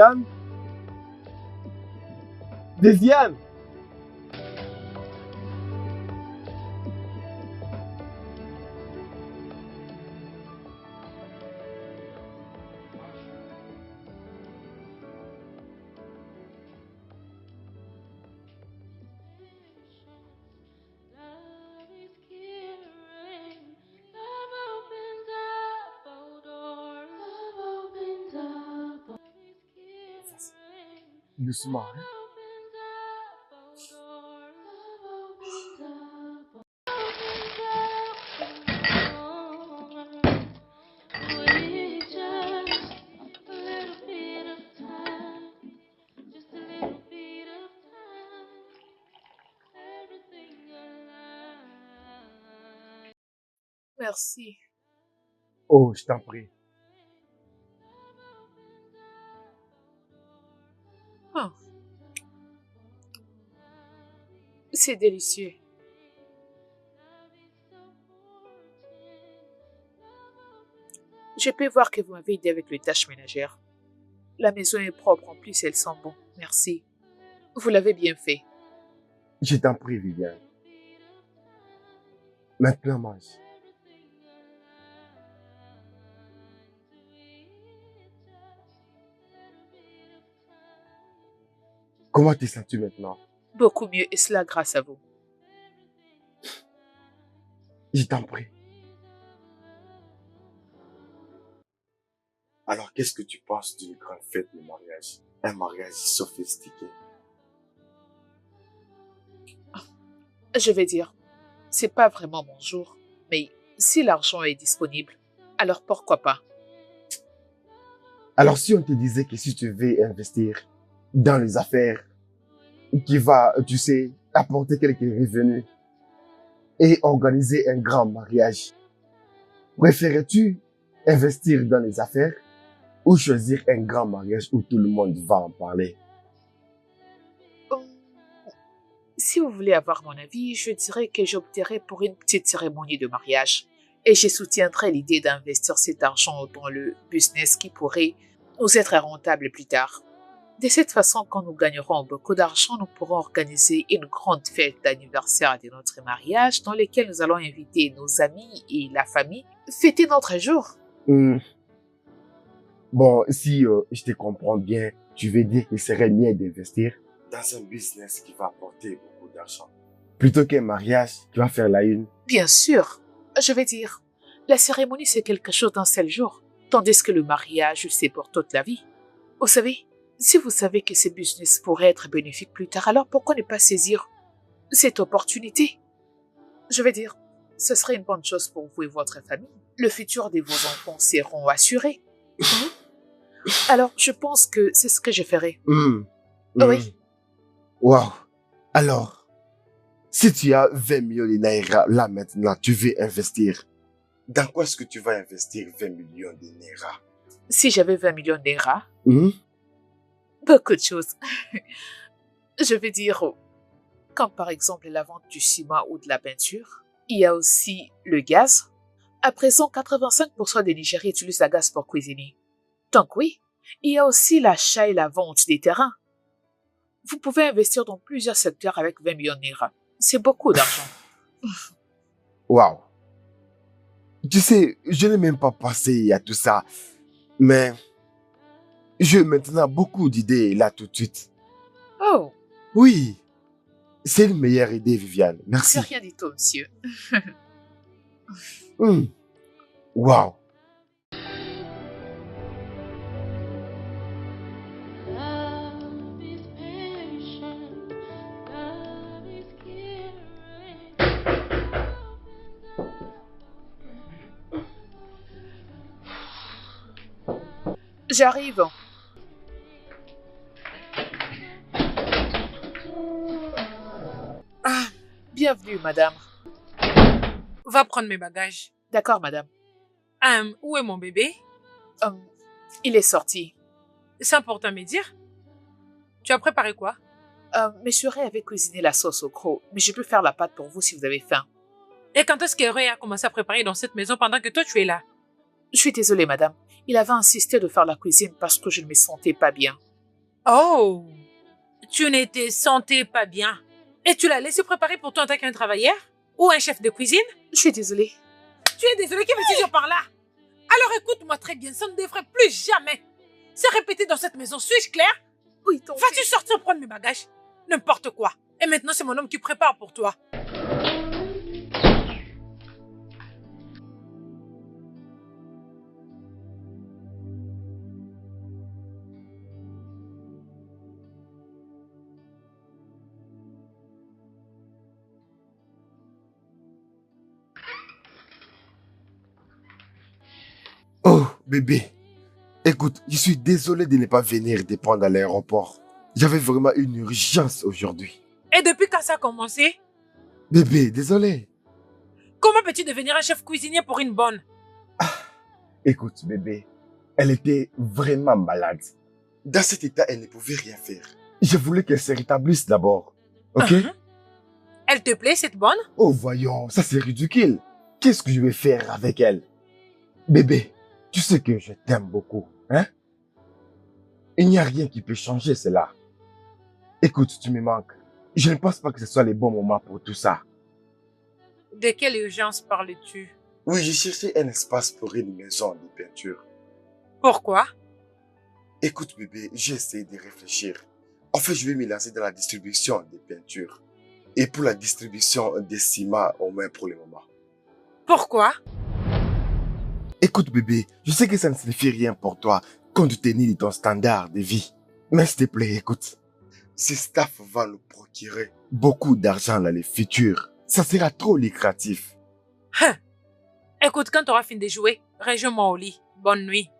Viviane? Viviane? Love is caring. Love opens up all doors. Love opens up. Love is caring. Doucement, hein? Opens up all doors. Love opens up. Opens up all doors. With just a little bit of time. Just a little bit of time. Everything alive. Merci. Oh, je t'en prie. Ah, c'est délicieux. Je peux voir que vous m'avez aidé avec les tâches ménagères. La maison est propre, en plus elle sent bon. Merci. Vous l'avez bien fait. Je t'en prie, Viviane. Maintenant, mange. Comment te sens-tu maintenant? Beaucoup mieux, et cela grâce à vous. Je t'en prie. Alors, qu'est-ce que tu penses d'une grande fête de mariage? Un mariage sophistiqué. Je vais dire, c'est pas vraiment mon jour, mais si l'argent est disponible, alors pourquoi pas? Alors, si on te disait que si tu veux investir dans les affaires qui va, tu sais, apporter quelques revenus et organiser un grand mariage, préférais-tu investir dans les affaires ou choisir un grand mariage où tout le monde va en parler? Hum, Si vous voulez avoir mon avis, je dirais que j'opterais pour une petite cérémonie de mariage. Et je soutiendrai l'idée d'investir cet argent dans le business qui pourrait nous être rentable plus tard. De cette façon, quand nous gagnerons beaucoup d'argent, nous pourrons organiser une grande fête d'anniversaire de notre mariage dans laquelle nous allons inviter nos amis et la famille, fêter notre jour. Bon, si je te comprends bien, tu veux dire qu'il serait mieux d'investir Dans un business qui va apporter beaucoup d'argent. plutôt qu'un mariage, tu vas faire la une. Bien sûr, je vais dire, la cérémonie c'est quelque chose d'un seul jour, tandis que le mariage c'est pour toute la vie. Vous savez, si vous savez que ce business pourrait être bénéfique plus tard, alors pourquoi ne pas saisir cette opportunité? Je vais dire, ce serait une bonne chose pour vous et votre famille. Le futur de vos enfants seront assurés. Alors, je pense que c'est ce que je ferai. Oui. Wow. Alors, si tu as 20 millions de naira là maintenant, tu veux investir. Dans quoi est-ce que tu vas investir 20 millions de naira? Si j'avais 20 millions de naira, Hmm? beaucoup de choses. Je vais dire, comme par exemple la vente du ciment ou de la peinture. Il y a aussi le gaz. À présent, 85% des Nigériens utilisent la gaz pour cuisiner. Donc oui, il y a aussi l'achat et la vente des terrains. Vous pouvez investir dans plusieurs secteurs avec 20 millions de naira. C'est beaucoup d'argent. Wow. Tu sais, je n'ai même pas pensé à tout ça. Mais j'ai maintenant beaucoup d'idées là tout de suite. Oh, Oui, c'est une meilleure idée, Viviane. Merci. c'est rien du tout, monsieur. Wow. Love is patient. Love is caring. J'arrive. Ah, bienvenue, madame. Va prendre mes bagages. D'accord, madame. Où est mon bébé? Il est sorti. C'est important à me dire. Tu as préparé quoi? Monsieur Ray avait cuisiné la sauce au croc, mais je peux faire la pâte pour vous si vous avez faim. Et quand est-ce que Ray a commencé à préparer dans cette maison pendant que toi tu es là? Je suis désolée, madame. Il avait insisté de faire la cuisine parce que je ne me sentais pas bien. Oh, tu ne te sentais pas bien. Et tu l'as laissé préparer pour toi en tant qu'un travailleur? Ou un chef de cuisine? Je suis désolée. Tu es désolé qu'il me dire par là. Alors écoute-moi très bien, ça ne devrait plus jamais se répéter dans cette maison. Suis-je claire? Oui, tante. Vas-tu sortir prendre mes bagages? N'importe quoi. Et maintenant, c'est mon homme qui prépare pour toi. Oh, bébé. Écoute, je suis désolé de ne pas venir te prendre à l'aéroport. J'avais vraiment une urgence aujourd'hui. Et depuis quand ça a commencé? Bébé, désolé. Comment peux-tu devenir un chef cuisinier pour une bonne? Écoute, bébé, elle était vraiment malade. Dans cet état, elle ne pouvait rien faire. Je voulais qu'elle se rétablisse d'abord. Ok? Elle te plaît, cette bonne? Oh, voyons, ça c'est ridicule. Qu'est-ce que je vais faire avec elle? Bébé, tu sais que je t'aime beaucoup, hein? Il n'y a rien qui peut changer cela. Écoute, tu me manques. Je ne pense pas que ce soit le bon moment pour tout ça. De quelle urgence parles-tu? Oui, j'ai cherché un espace pour une maison de peinture. Pourquoi? Écoute, bébé, j'ai essayé de réfléchir. En fait, je vais me lancer dans la distribution des peintures. Et pour la distribution des ciments, au moins pour le moment. Pourquoi? Écoute, bébé, je sais que ça ne signifie rien pour toi, compte tenu de ton standard de vie. Mais s'il te plaît, écoute. Ce staff va nous procurer. Beaucoup d'argent dans le futur. Ça sera trop lucratif. Hein. Écoute, quand tu auras fini de jouer, rejoins-moi au lit. Bonne nuit.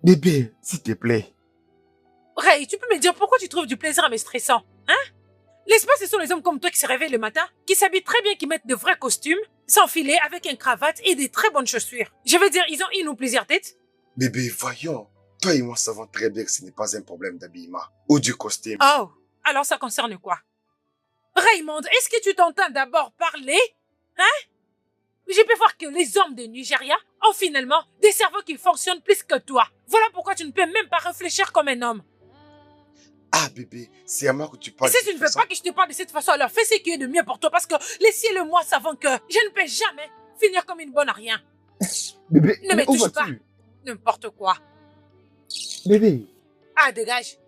Bébé, s'il te plaît. Ray, tu peux me dire pourquoi tu trouves du plaisir à me stressant, hein? Laisse-moi, ce sont les hommes comme toi qui se réveillent le matin, qui s'habillent très bien, qui mettent de vrais costumes, sans filet, avec une cravate et des très bonnes chaussures. Je veux dire, ils ont une ou plusieurs têtes. Bébé, voyons. Toi et moi savons très bien que ce n'est pas un problème d'habillement ou du costume. Oh, alors ça concerne quoi? Raymond, est-ce que tu t'entends d'abord parler? Hein? Je peux voir que les hommes de Nigeria ont finalement des cerveaux qui fonctionnent plus que toi. Voilà pourquoi tu ne peux même pas réfléchir comme un homme. Ah, bébé, c'est à moi que tu parles. Et si tu ne veux pas que je te parle de cette façon, alors fais ce qui est de mieux pour toi parce que les ciels et moi savons que je ne peux jamais finir comme une bonne à rien. Bébé, Ne mais me où touche pas. vas-tu? N'importe quoi. Bébé. Ah, dégage.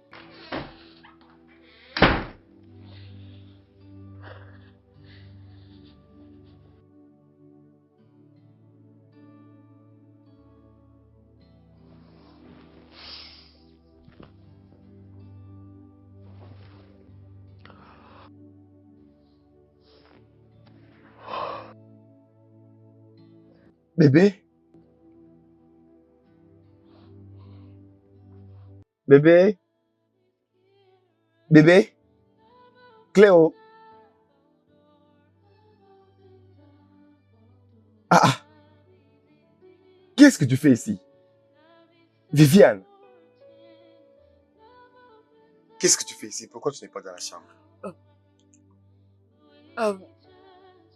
Bébé. Bébé. Bébé. Cléo. Ah ah. Qu'est-ce que tu fais ici? Viviane. Qu'est-ce que tu fais ici? Pourquoi tu n'es pas dans la chambre?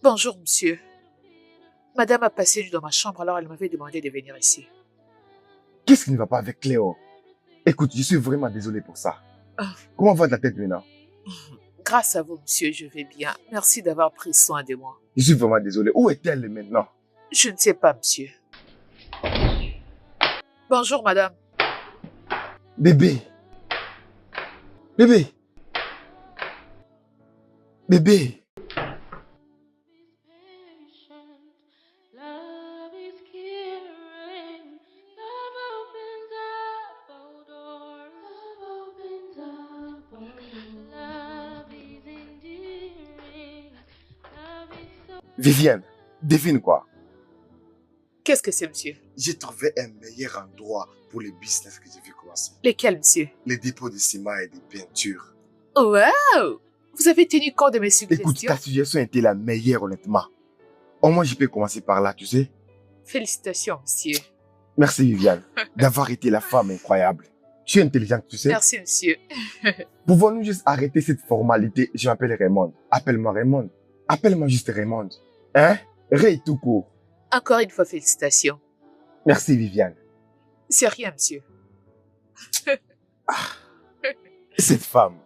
Bonjour, monsieur. Madame a passé une nuit dans ma chambre, alors elle m'avait demandé de venir ici. Qu'est-ce qui ne va pas avec Cléo? Écoute, je suis vraiment désolé pour ça. Comment va ta tête maintenant? Grâce à vous, monsieur, je vais bien. Merci d'avoir pris soin de moi. Je suis vraiment désolé. Où est-elle maintenant? Je ne sais pas, monsieur. Bonjour, madame. Bébé. Bébé. Bébé. Love is caring. Love opens up all doors. Love opens up all doors. Love is endearing. Love is so. Viviane, devine quoi? Qu'est-ce que c'est, monsieur? J'ai trouvé un meilleur endroit pour le business que je vais commencer. Lesquels, monsieur? Les dépôts de ciment et de peinture. Wow! Vous avez tenu compte de mes Écoute, suggestions? ta suggestion était la meilleure, honnêtement. Au moins, je peux commencer par là, tu sais. Félicitations, monsieur. Merci, Viviane, d'avoir été la femme incroyable. Tu es intelligente, tu sais. Merci, monsieur. Pouvons-nous juste arrêter cette formalité? Je m'appelle Raymond. Appelle-moi Raymond. Appelle-moi juste Raymond. Hein? Ray tout court. Encore une fois, félicitations. Merci, Viviane. C'est rien, monsieur. Cette femme.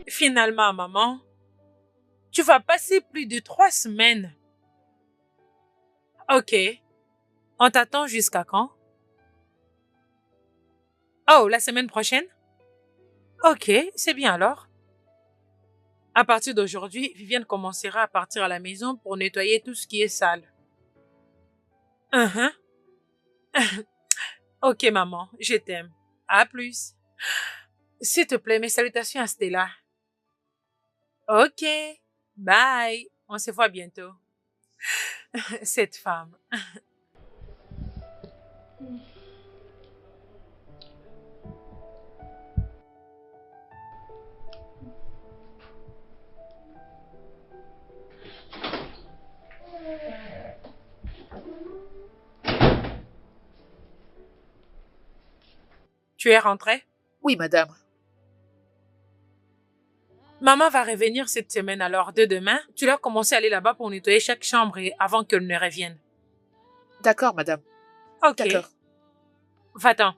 Finalement, maman, tu vas passer plus de 3 semaines. Ok. On t'attend jusqu'à quand? Oh, la semaine prochaine? Ok, c'est bien alors. À partir d'aujourd'hui, Viviane commencera à partir à la maison pour nettoyer tout ce qui est sale. Mhm. Ok, maman, je t'aime. À plus. S'il te plaît, mes salutations à Stella. Ok, bye. On se voit bientôt. Cette femme. Tu es rentrée? Oui, madame. Maman va revenir cette semaine, alors de demain, tu dois commencer à aller là-bas pour nettoyer chaque chambre avant qu'elle ne revienne. D'accord, madame. Ok. D'accord. Va-t'en.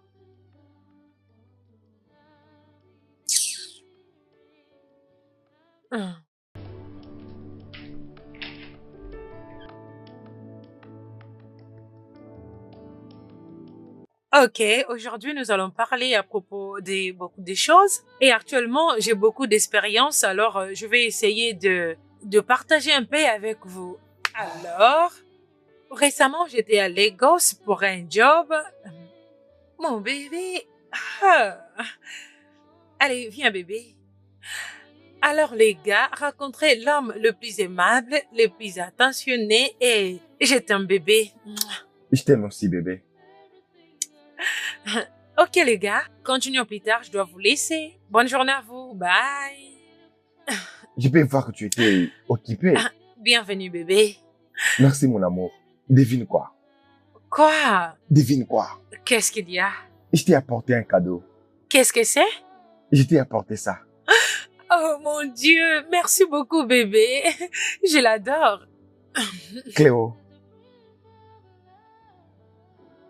Hum. Ok, aujourd'hui nous allons parler à propos de beaucoup de choses. Et actuellement, j'ai beaucoup d'expérience, alors je vais essayer de partager un peu avec vous. Alors, récemment, j'étais à Lagos pour un job. Mon bébé. Ah. Allez, viens bébé. Alors les gars, rencontrer l'homme le plus aimable, le plus attentionné et j'étais un bébé. Je t'aime aussi, bébé. Ok les gars, continuons plus tard, je dois vous laisser. Bonne journée à vous, bye. Je peux voir que tu étais occupé. Bienvenue bébé. Merci, mon amour. Devine quoi? Quoi? Devine quoi? Qu'est-ce qu'il y a? Je t'ai apporté un cadeau. Qu'est-ce que c'est? Je t'ai apporté ça. Oh mon Dieu, merci beaucoup bébé. Je l'adore. Cléo,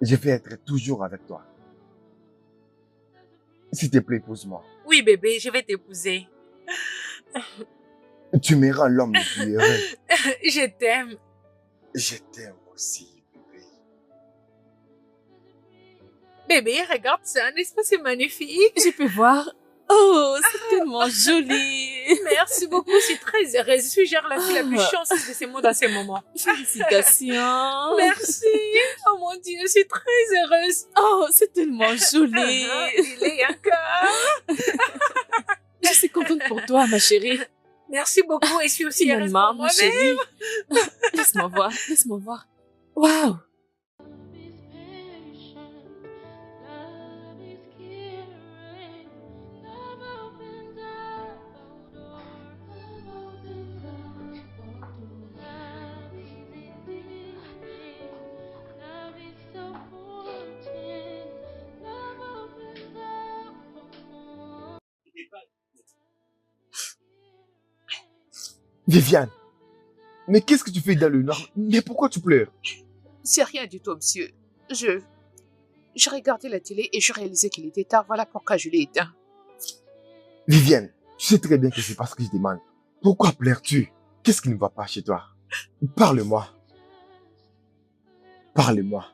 je vais être toujours avec toi. S'il te plaît, épouse-moi. Oui bébé, je vais t'épouser. Tu me rends l'homme le plus heureux. Je t'aime. Je t'aime aussi, bébé. Bébé, regarde ça, n'est-ce pas c'est magnifique? Je peux voir. Oh, c'est tellement joli. Merci beaucoup, je suis très heureuse. Je suis genre la fille la plus chanceuse de ces mots dans ces moments. Félicitations. Merci. Oh mon Dieu, je suis très heureuse. Oh, c'est tellement joli. Il est encore. Je suis contente pour toi, ma chérie. Merci beaucoup et je suis aussi heureuse Finalement, pour ma moi-même. chérie. Laisse-moi voir, laisse-moi voir. Waouh. Viviane, mais qu'est-ce que tu fais dans le noir? Mais pourquoi tu pleures? C'est rien du tout, monsieur. Je regardais la télé et je réalisais qu'il était tard. Voilà pourquoi je l'ai éteint. Viviane, tu sais très bien que c'est pas ce que je demande. Pourquoi pleures-tu? Qu'est-ce qui ne va pas chez toi? Parle-moi. Parle-moi.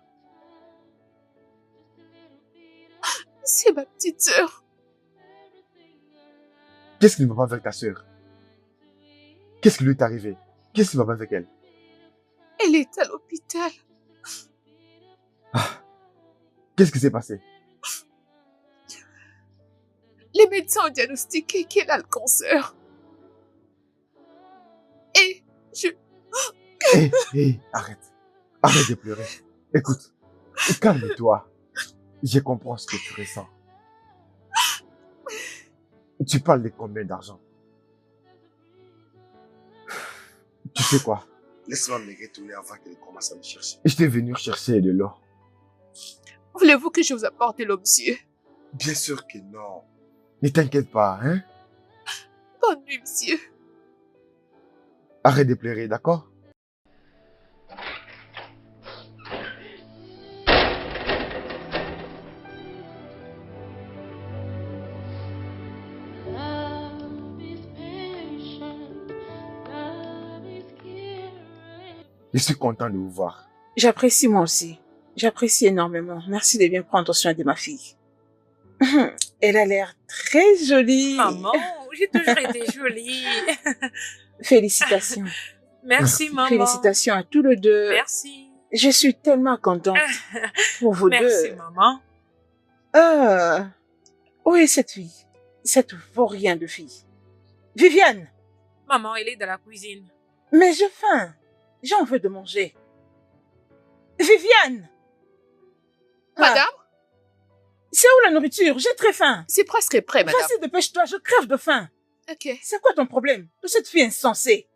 C'est ma petite sœur. Qu'est-ce qui ne va pas avec ta sœur? Qu'est-ce qui lui est arrivé? Qu'est-ce qui ne va pas avec elle? Elle est à l'hôpital. Qu'est-ce qui s'est passé? Les médecins ont diagnostiqué qu'elle a le cancer. Et Hé, arrête. Arrête de pleurer. Écoute, calme-toi. Je comprends ce que tu ressens. Tu parles de combien d'argent? Tu sais quoi? Laisse-moi me retourner avant qu'elle commence à me chercher. Je t'ai venu chercher de l'eau. voulez-vous que je vous apporte l'eau, monsieur? Bien sûr que non. Ne t'inquiète pas, hein? Bonne nuit, monsieur. Arrête de pleurer, d'accord? Love is patient, love is caring. Je suis content de vous voir. J'apprécie moi aussi. J'apprécie énormément. Merci de bien prendre soin de ma fille. Elle a l'air très jolie. Maman, j'ai toujours été jolie. Félicitations. Merci, maman. Félicitations à tous les deux. Merci. Je suis tellement contente pour vous Merci, deux. maman. Ah, où est cette fille? Cette vaurien de fille. Viviane, Maman, elle est dans la cuisine. mais j'ai faim. J'ai envie de manger. Viviane! Ah, Madame, c'est où la nourriture? J'ai très faim. c'est presque prêt, madame. Vas-y, dépêche-toi, je crève de faim. Ok. C'est quoi ton problème de cette fille insensée?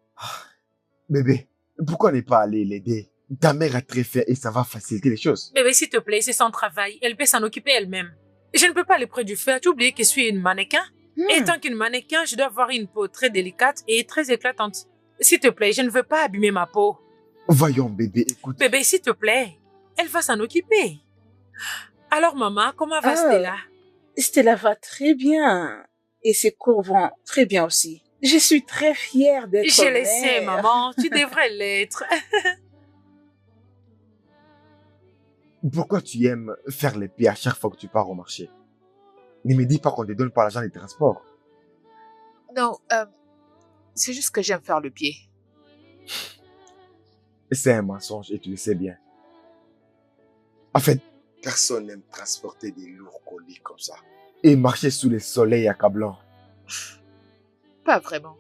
Bébé, pourquoi ne pas aller l'aider? Ta mère a très faim et ça va faciliter les choses. Bébé, s'il te plaît, c'est son travail. Elle peut s'en occuper elle-même. Je ne peux pas aller près du feu. As-tu oublié que je suis une mannequin? Et tant qu'une mannequin, je dois avoir une peau très délicate et très éclatante. S'il te plaît, je ne veux pas abîmer ma peau. Voyons, bébé, écoute. Bébé, s'il te plaît, elle va s'en occuper. Alors, maman, comment va Ah. Stella? Stella va très bien. Et ses cours vont très bien aussi. Je suis très fière d'être Je le mère. sais, maman. Tu devrais l'être. Pourquoi tu aimes faire les pieds à chaque fois que tu pars au marché? Ne me dis pas qu'on te donne pas l'argent des transports. Non, c'est juste que j'aime faire le pied. C'est un mensonge et tu le sais bien. En fait, Personne n'aime transporter des lourds colis comme ça. et marcher sous le soleil accablant. Pas vraiment.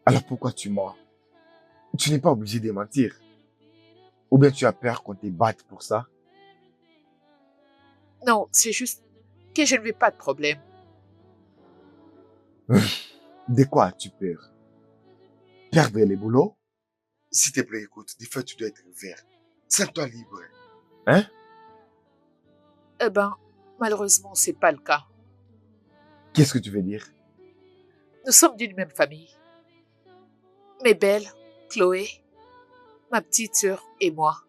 Alors pourquoi tu mens? Tu n'es pas obligé de mentir. Ou bien tu as peur qu'on te batte pour ça? Non, c'est juste que je ne veux pas de problème. De quoi as-tu peur? Perdre les boulots? S'il te plaît, écoute, des fois tu dois être vert. Sens-toi libre. Hein? Eh ben, malheureusement, c'est pas le cas. Qu'est-ce que tu veux dire? Nous sommes d'une même famille. Mes belles, Chloé, ma petite sœur et moi.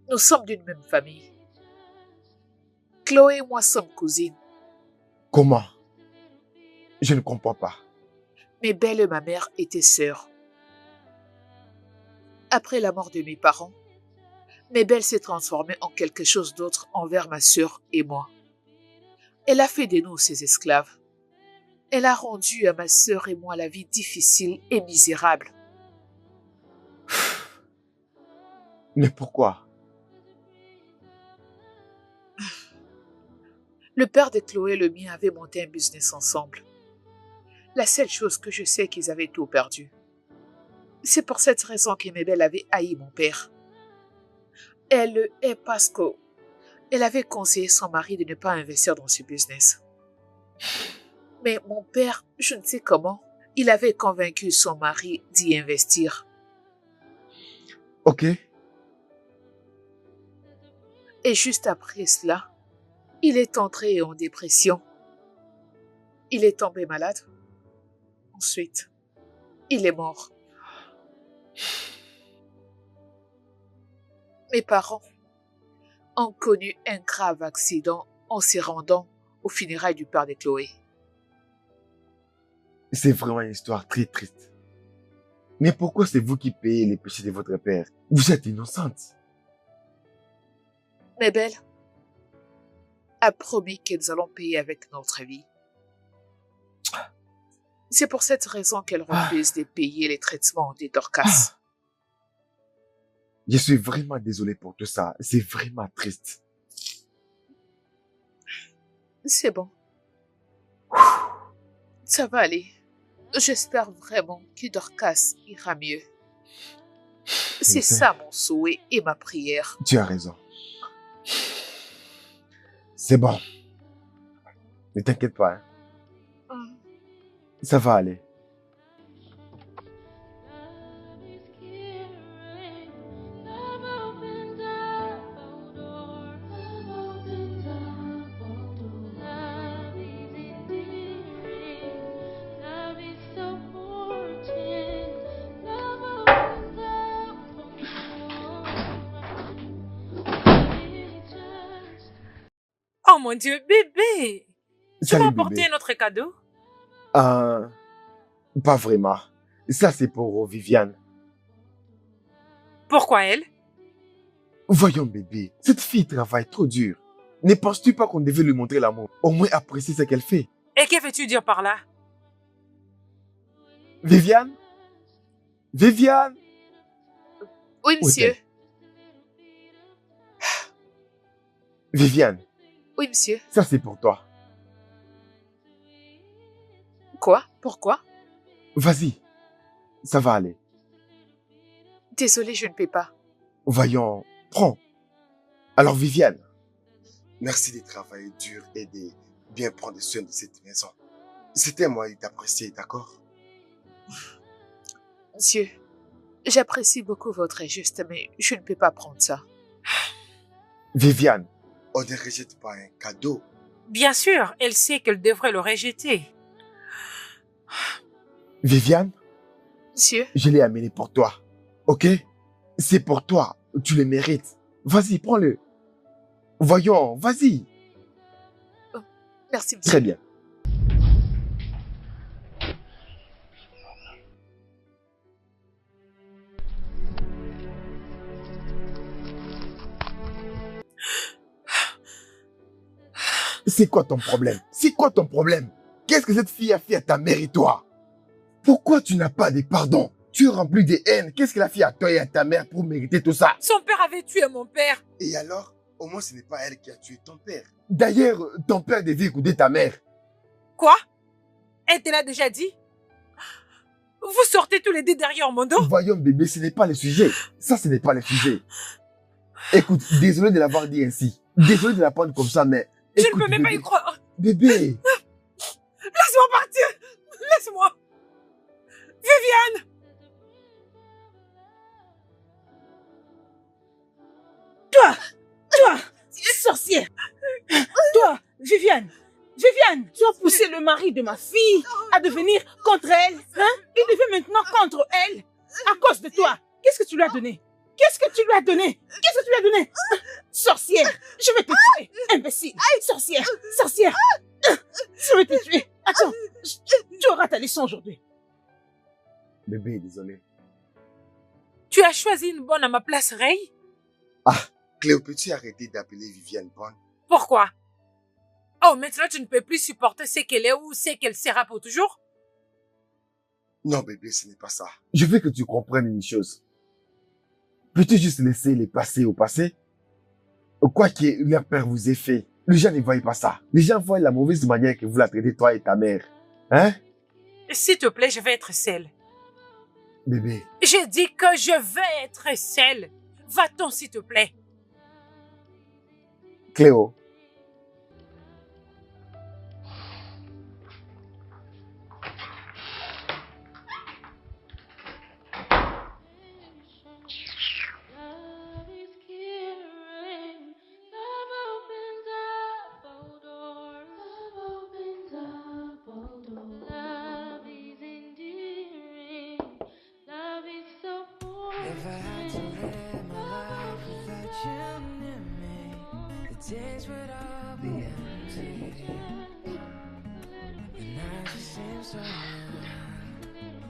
Nous sommes d'une même famille. Chloé et moi sommes cousines. Comment? Je ne comprends pas. Mes belles et ma mère étaient sœurs. Après la mort de mes parents, mes belles s'est transformée en quelque chose d'autre envers ma sœur et moi. Elle a fait de nous ses esclaves. Elle a rendu à ma sœur et moi la vie difficile et misérable. Mais pourquoi? Le père de Chloé et le mien avaient monté un business ensemble. La seule chose que je sais qu'ils avaient tout perdu. C'est pour cette raison que mes belles avaient haï mon père. Elle le hait parce qu'elle avait conseillé son mari de ne pas investir dans ce business. Mais mon père, je ne sais comment, il avait convaincu son mari d'y investir. Ok. Et juste après cela, il est entré en dépression. Il est tombé malade. Ensuite, il est mort. Mes parents ont connu un grave accident en se rendant aux funérailles du père de Chloé. C'est vraiment une histoire très triste. Mais pourquoi c'est vous qui payez les péchés de votre père? Vous êtes innocente. Mes belles a promis que nous allons payer avec notre vie. C'est pour cette raison qu'elle refuse de payer les traitements des Dorcas. Je suis vraiment désolé pour tout ça. C'est vraiment triste. C'est bon. Ça va aller. J'espère vraiment que Dorcas ira mieux. C'est sais. ça mon souhait et ma prière. Tu as raison. C'est bon. Ne t'inquiète pas, hein. Hum. Ça va aller. Love is caring. Love opens up all doors. Love opens up all doors. Love is endearing. mon Dieu, bébé! Tu Salut, m'as apporté bébé. un autre cadeau? Pas vraiment. Ça, c'est pour Viviane. Pourquoi elle? Voyons, bébé, cette fille travaille trop dur. Ne penses-tu pas qu'on devait lui montrer l'amour? Au moins apprécier ce qu'elle fait. Et que veux-tu dire par là? Viviane? Viviane? Oui, Où monsieur. est-elle? Viviane, Oui, monsieur. ça c'est pour toi. Quoi? Pourquoi? Vas-y, ça va aller. Désolée, je ne peux pas. Voyons, prends. Alors Viviane, Merci de travailler dur et de bien prendre soin de cette maison. C'était moi d'apprécier, d'accord? Monsieur, j'apprécie beaucoup votre geste, mais je ne peux pas prendre ça. Viviane, On ne rejette pas un cadeau. Bien sûr, elle sait qu'elle devrait le rejeter. Viviane, Monsieur, je l'ai amené pour toi. Ok? C'est pour toi. Tu le mérites. Vas-y, prends-le. Voyons, vas-y. merci, monsieur. Très bien. C'est quoi ton problème? C'est quoi ton problème? Qu'est-ce que cette fille a fait à ta mère et toi? Pourquoi tu n'as pas de pardon? Tu es rempli de haine. Qu'est-ce qu'elle a fait à toi et à ta mère pour mériter tout ça? Son père avait tué mon père. Et alors, au moins ce n'est pas elle qui a tué ton père. D'ailleurs, ton père devait écouter ta mère. Quoi? Elle te l'a déjà dit? Vous sortez tous les deux derrière mon dos? Voyons, bébé, ce n'est pas le sujet. Ça, ce n'est pas le sujet. Écoute, désolé de l'avoir dit ainsi. Désolé de la prendre comme ça, mais... Je ne écoute, peux même pas bébé, y croire. Bébé, Laisse-moi partir. Laisse-moi. Viviane. Toi, sorcière! Toi, Viviane! Viviane, tu as poussé le mari de ma fille à devenir contre elle, hein? Il devient maintenant contre elle à cause de toi. Qu'est-ce que tu lui as donné? Qu'est-ce que tu lui as donné? Qu'est-ce que tu lui as donné? Sorcière, je vais te tuer, imbécile! Sorcière, sorcière! Je vais te tuer. Attends, tu auras ta leçon aujourd'hui. bébé, désolé. Tu as choisi une bonne à ma place, Ray? Cléo, peux-tu arrêter d'appeler Viviane bonne? Pourquoi? Oh, maintenant tu ne peux plus supporter ce qu'elle est ou ce qu'elle sera pour toujours? Non, bébé, ce n'est pas ça. Je veux que tu comprennes une chose. Peux-tu juste laisser les passés au passé? Quoi que leur père vous ait fait, les gens ne voient pas ça. Les gens voient la mauvaise manière que vous la traitez, toi et ta mère. Hein? S'il te plaît, je vais être seule. Bébé, J'ai dit que je vais être seule. Va-t'en, s'il te plaît. Cléo, Love is caring. Love opens up all doors. Love opens up all doors. Love is endearing. Love is so If I had to live my life without you near me, the days would all be empty. The night just seems so long.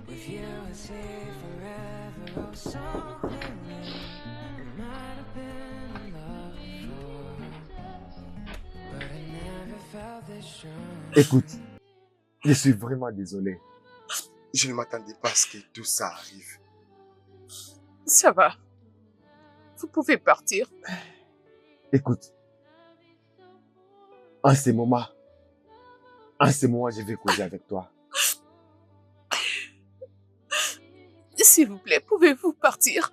With you, I see forever, oh so clearly. We might have been in love before, but I never felt this strong. écoute, je suis vraiment désolé. Je ne m'attendais pas à ce que tout ça arrive. Ça va. Vous pouvez partir. Écoute, en ce moment, je vais causer avec toi. S'il vous plaît, pouvez-vous partir?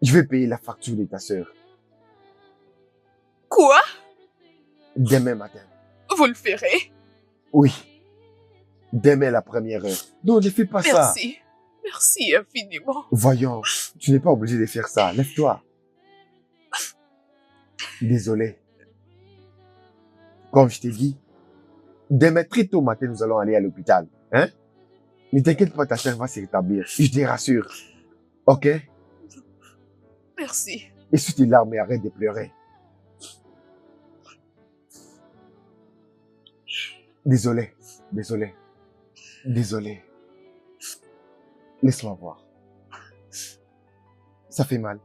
Je vais payer la facture de ta sœur Quoi? demain matin. Vous le ferez? Oui, demain la première heure. Non, ne fais pas ça. Merci. Merci infiniment. Voyons, tu n'es pas obligé de faire ça. Lève-toi. Désolé. Comme je t'ai dit, demain très tôt matin, nous allons aller à l'hôpital. Hein? Ne t'inquiète pas, ta sœur va se rétablir. Je te rassure. Ok? Merci. Essuie tes larmes et arrête de pleurer. Désolé, désolé, désolé. Laisse-moi voir. Ça fait mal.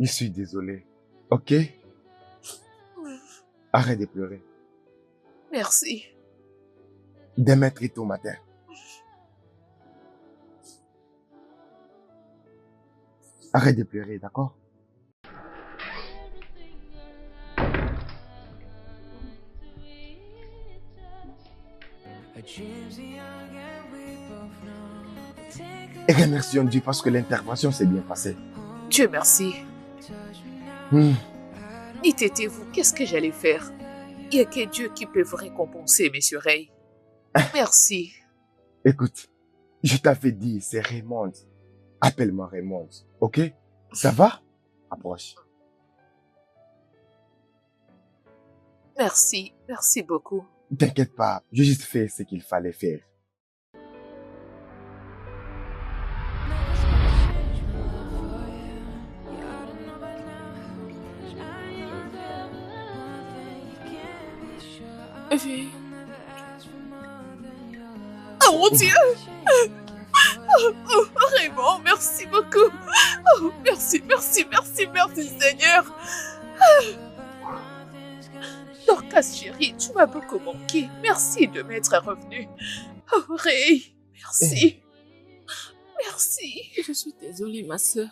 Je suis désolé. Ok? Arrête de pleurer. Merci. Demain très tôt matin. Arrête de pleurer, d'accord? Our dreams are young and we both know. Take Et remercions Dieu parce que l'intervention s'est bien passée. Dieu merci. Hmm. Dites vous, qu'est-ce que j'allais faire? Il n'y a que Dieu qui peut vous récompenser, monsieur Ray. Merci. Écoute, je t'avais dit, c'est Raymond. Appelle-moi Raymond, ok? Ça va? Approche. Merci. Merci beaucoup. T'inquiète pas, j'ai juste fait ce qu'il fallait faire. Vie. Oh mon Dieu! Raymond, merci beaucoup. Oh, merci, merci, merci, merci Seigneur. Dorcas chérie, tu m'as beaucoup manqué. Merci de m'être revenu. Oh Ray, merci. Merci. Je suis désolée, ma sœur.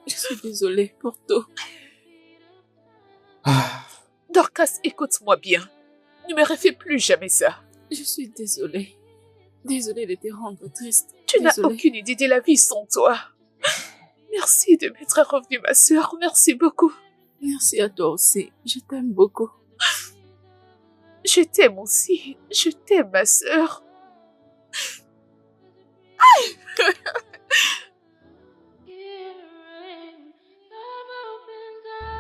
Je suis désolée pour tout. Ah, Dorcas, écoute-moi bien. Ne me refais plus jamais ça. Je suis désolée. Désolée de te rendre triste. Tu n'as Désolée. aucune idée de la vie sans toi. Merci de m'être revenue, ma sœur. Merci beaucoup. Merci à toi aussi. Je t'aime beaucoup. Je t'aime aussi. Je t'aime, ma sœur. Hearing, love opens up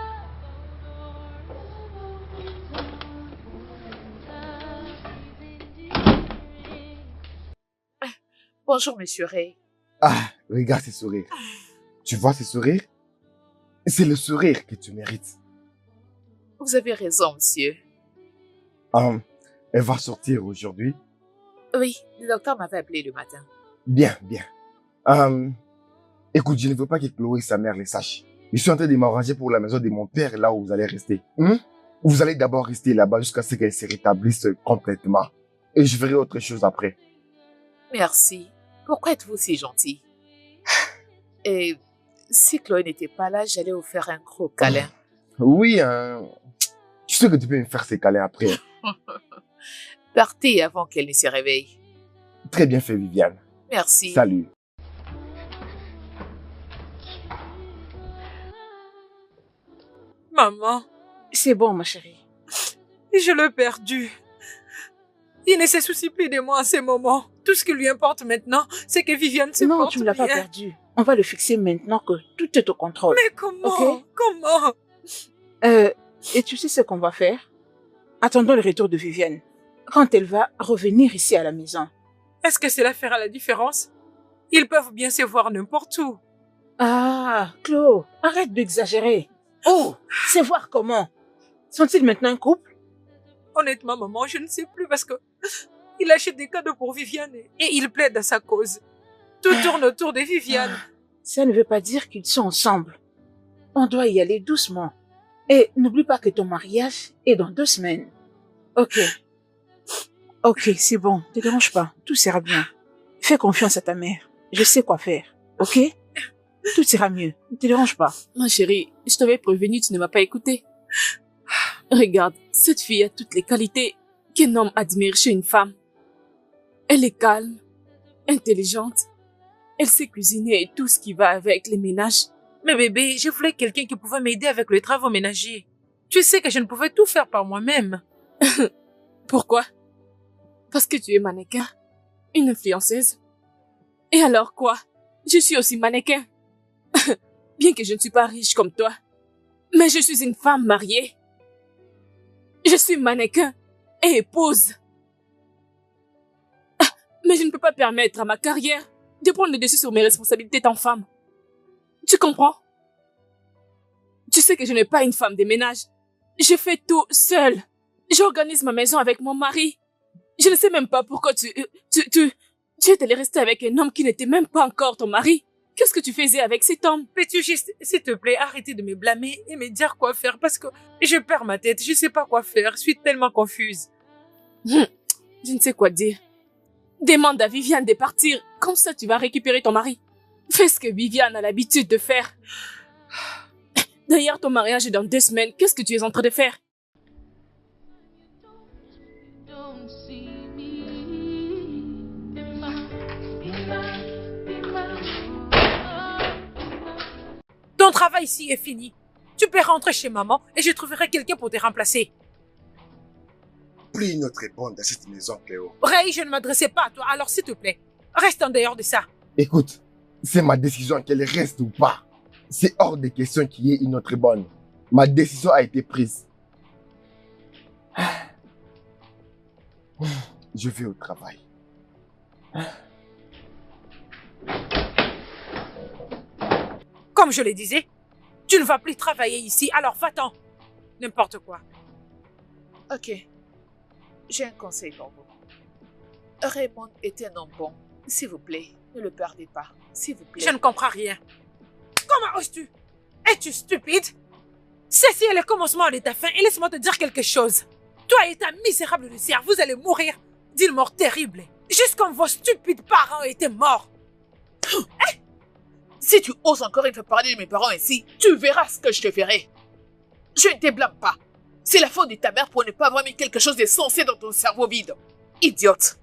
the door. Bonjour, monsieur Ray. ah, regarde ces sourires. Tu vois ces sourires? C'est le sourire que tu mérites. Vous avez raison, monsieur. Elle va sortir aujourd'hui. Oui, le docteur m'avait appelé le matin. Bien, bien. Écoute, je ne veux pas que Chloé et sa mère les sachent. Je suis en train de m'arranger pour la maison de mon père, là où vous allez rester. Vous allez d'abord rester là-bas jusqu'à ce qu'elle se rétablisse complètement. Et je ferai autre chose après. Merci. Pourquoi êtes-vous si gentil? Et si Chloé n'était pas là, j'allais vous faire un gros câlin. Oui, tu sais que tu peux me faire ces câlins après. Partez avant qu'elle ne se réveille. Très bien fait, Viviane. Merci. Salut. Maman, C'est bon, ma chérie. je l'ai perdu. Il ne se soucie plus de moi en ce moment. Tout ce qui lui importe maintenant, c'est que Viviane se Non, porte tu ne l'as pas bien. perdu. On va le fixer maintenant que tout est au contrôle. Mais comment? Ok. Comment? Et tu sais ce qu'on va faire? Attendons le retour de Viviane. Quand elle va revenir ici à la maison. Est-ce que cela fera la différence? Ils peuvent bien se voir n'importe où. Ah, Chloé, arrête d'exagérer. Oh, c'est voir comment. Sont-ils maintenant un couple? Honnêtement, maman, je ne sais plus parce que il achète des cadeaux pour Viviane et il plaide à sa cause. Tout tourne autour de Viviane. Ça ne veut pas dire qu'ils sont ensemble. On doit y aller doucement. Et n'oublie pas que ton mariage est dans 2 semaines. Ok. Ok, c'est bon. Ne te dérange pas. Tout sera bien. Fais confiance à ta mère. Je sais quoi faire. Ok? Tout ira mieux. Ne te dérange pas. Ma chérie, je t'avais prévenu, tu ne m'as pas écouté. Regarde, cette fille a toutes les qualités qu'un homme admire chez une femme. Elle est calme, intelligente, elle sait cuisiner et tout ce qui va avec les ménages. Mais bébé, je voulais quelqu'un qui pouvait m'aider avec les travaux ménagers. Tu sais que je ne pouvais tout faire par moi-même. Pourquoi? Parce que tu es mannequin, une influenceuse. Et alors quoi? Je suis aussi mannequin. Bien que je ne suis pas riche comme toi, mais je suis une femme mariée. Je suis mannequin et épouse. Mais je ne peux pas permettre à ma carrière de prendre le dessus sur mes responsabilités en femme. Tu comprends? Tu sais que je n'ai pas une femme de ménage. Je fais tout seule. J'organise ma maison avec mon mari. Je ne sais même pas pourquoi tu es allé rester avec un homme qui n'était même pas encore ton mari. Qu'est-ce que tu faisais avec cet homme? Peux-tu juste, s'il te plaît, arrêter de me blâmer et me dire quoi faire parce que je perds ma tête, je sais pas quoi faire, je suis tellement confuse. Je ne sais quoi dire. Demande à Viviane de partir, comme ça tu vas récupérer ton mari. Fais ce que Viviane a l'habitude de faire. D'ailleurs, ton mariage est dans 2 semaines. Qu'est-ce que tu es en train de faire? Don't see me. Be my, be my, be my. Ton travail ici est fini. Tu peux rentrer chez maman et je trouverai quelqu'un pour te remplacer. Plus une autre bonne dans cette maison, Cléo. Ray, je ne m'adressais pas à toi, alors s'il te plaît, reste en dehors de ça. Écoute, c'est ma décision qu'elle reste ou pas. C'est hors de question qu'il y ait une autre bonne. Ma décision a été prise. Je vais au travail. Comme je le disais, tu ne vas plus travailler ici, alors va-t'en. N'importe quoi. Ok. J'ai un conseil pour vous. Raymond est un homme bon. S'il vous plaît, ne le perdez pas. S'il vous plaît. Je ne comprends rien. Comment oses-tu? Es-tu stupide? Ceci est le commencement de ta fin et laisse-moi te dire quelque chose. Toi et ta misérable Lucia, vous allez mourir d'une mort terrible. Juste comme vos stupides parents étaient morts. Si tu oses encore une fois parler de mes parents ici, tu verras ce que je te ferai. Je ne te blâme pas. C'est la faute de ta mère pour ne pas avoir mis quelque chose de sensé dans ton cerveau vide. Idiote.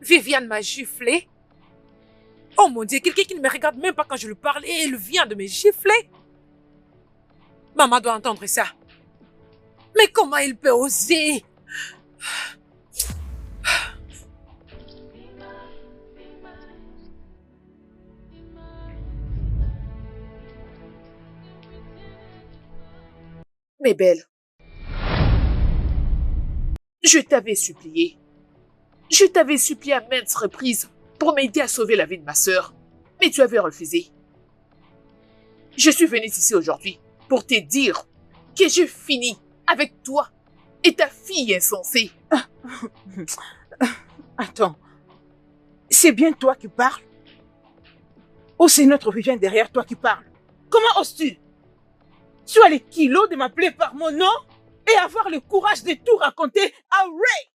Viviane m'a giflé. Oh mon Dieu, quelqu'un qui ne me regarde même pas quand je lui parle et elle vient de me gifler. Maman doit entendre ça. Mais comment il peut oser? Mais belle, je t'avais supplié. Je t'avais supplié à maintes reprises pour m'aider à sauver la vie de ma sœur, mais tu avais refusé. Je suis venue ici aujourd'hui pour te dire que j'ai fini avec toi et ta fille insensée. Attends, c'est bien toi qui parles? Ou c'est notre Viviane derrière toi qui parle? Comment oses-tu? Tu as les kilos de m'appeler par mon nom et avoir le courage de tout raconter à Ray?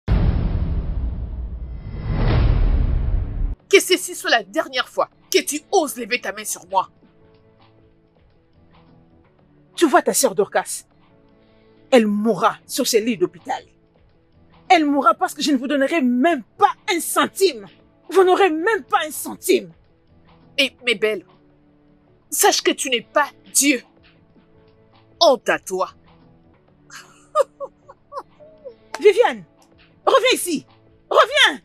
Que ceci soit la dernière fois que tu oses lever ta main sur moi. Tu vois ta sœur Dorcas? Elle mourra sur ce lit d'hôpital. Elle mourra parce que je ne vous donnerai même pas un centime. Vous n'aurez même pas un centime. Et mes belles, sache que tu n'es pas Dieu. Honte à toi. Viviane, reviens ici. Reviens.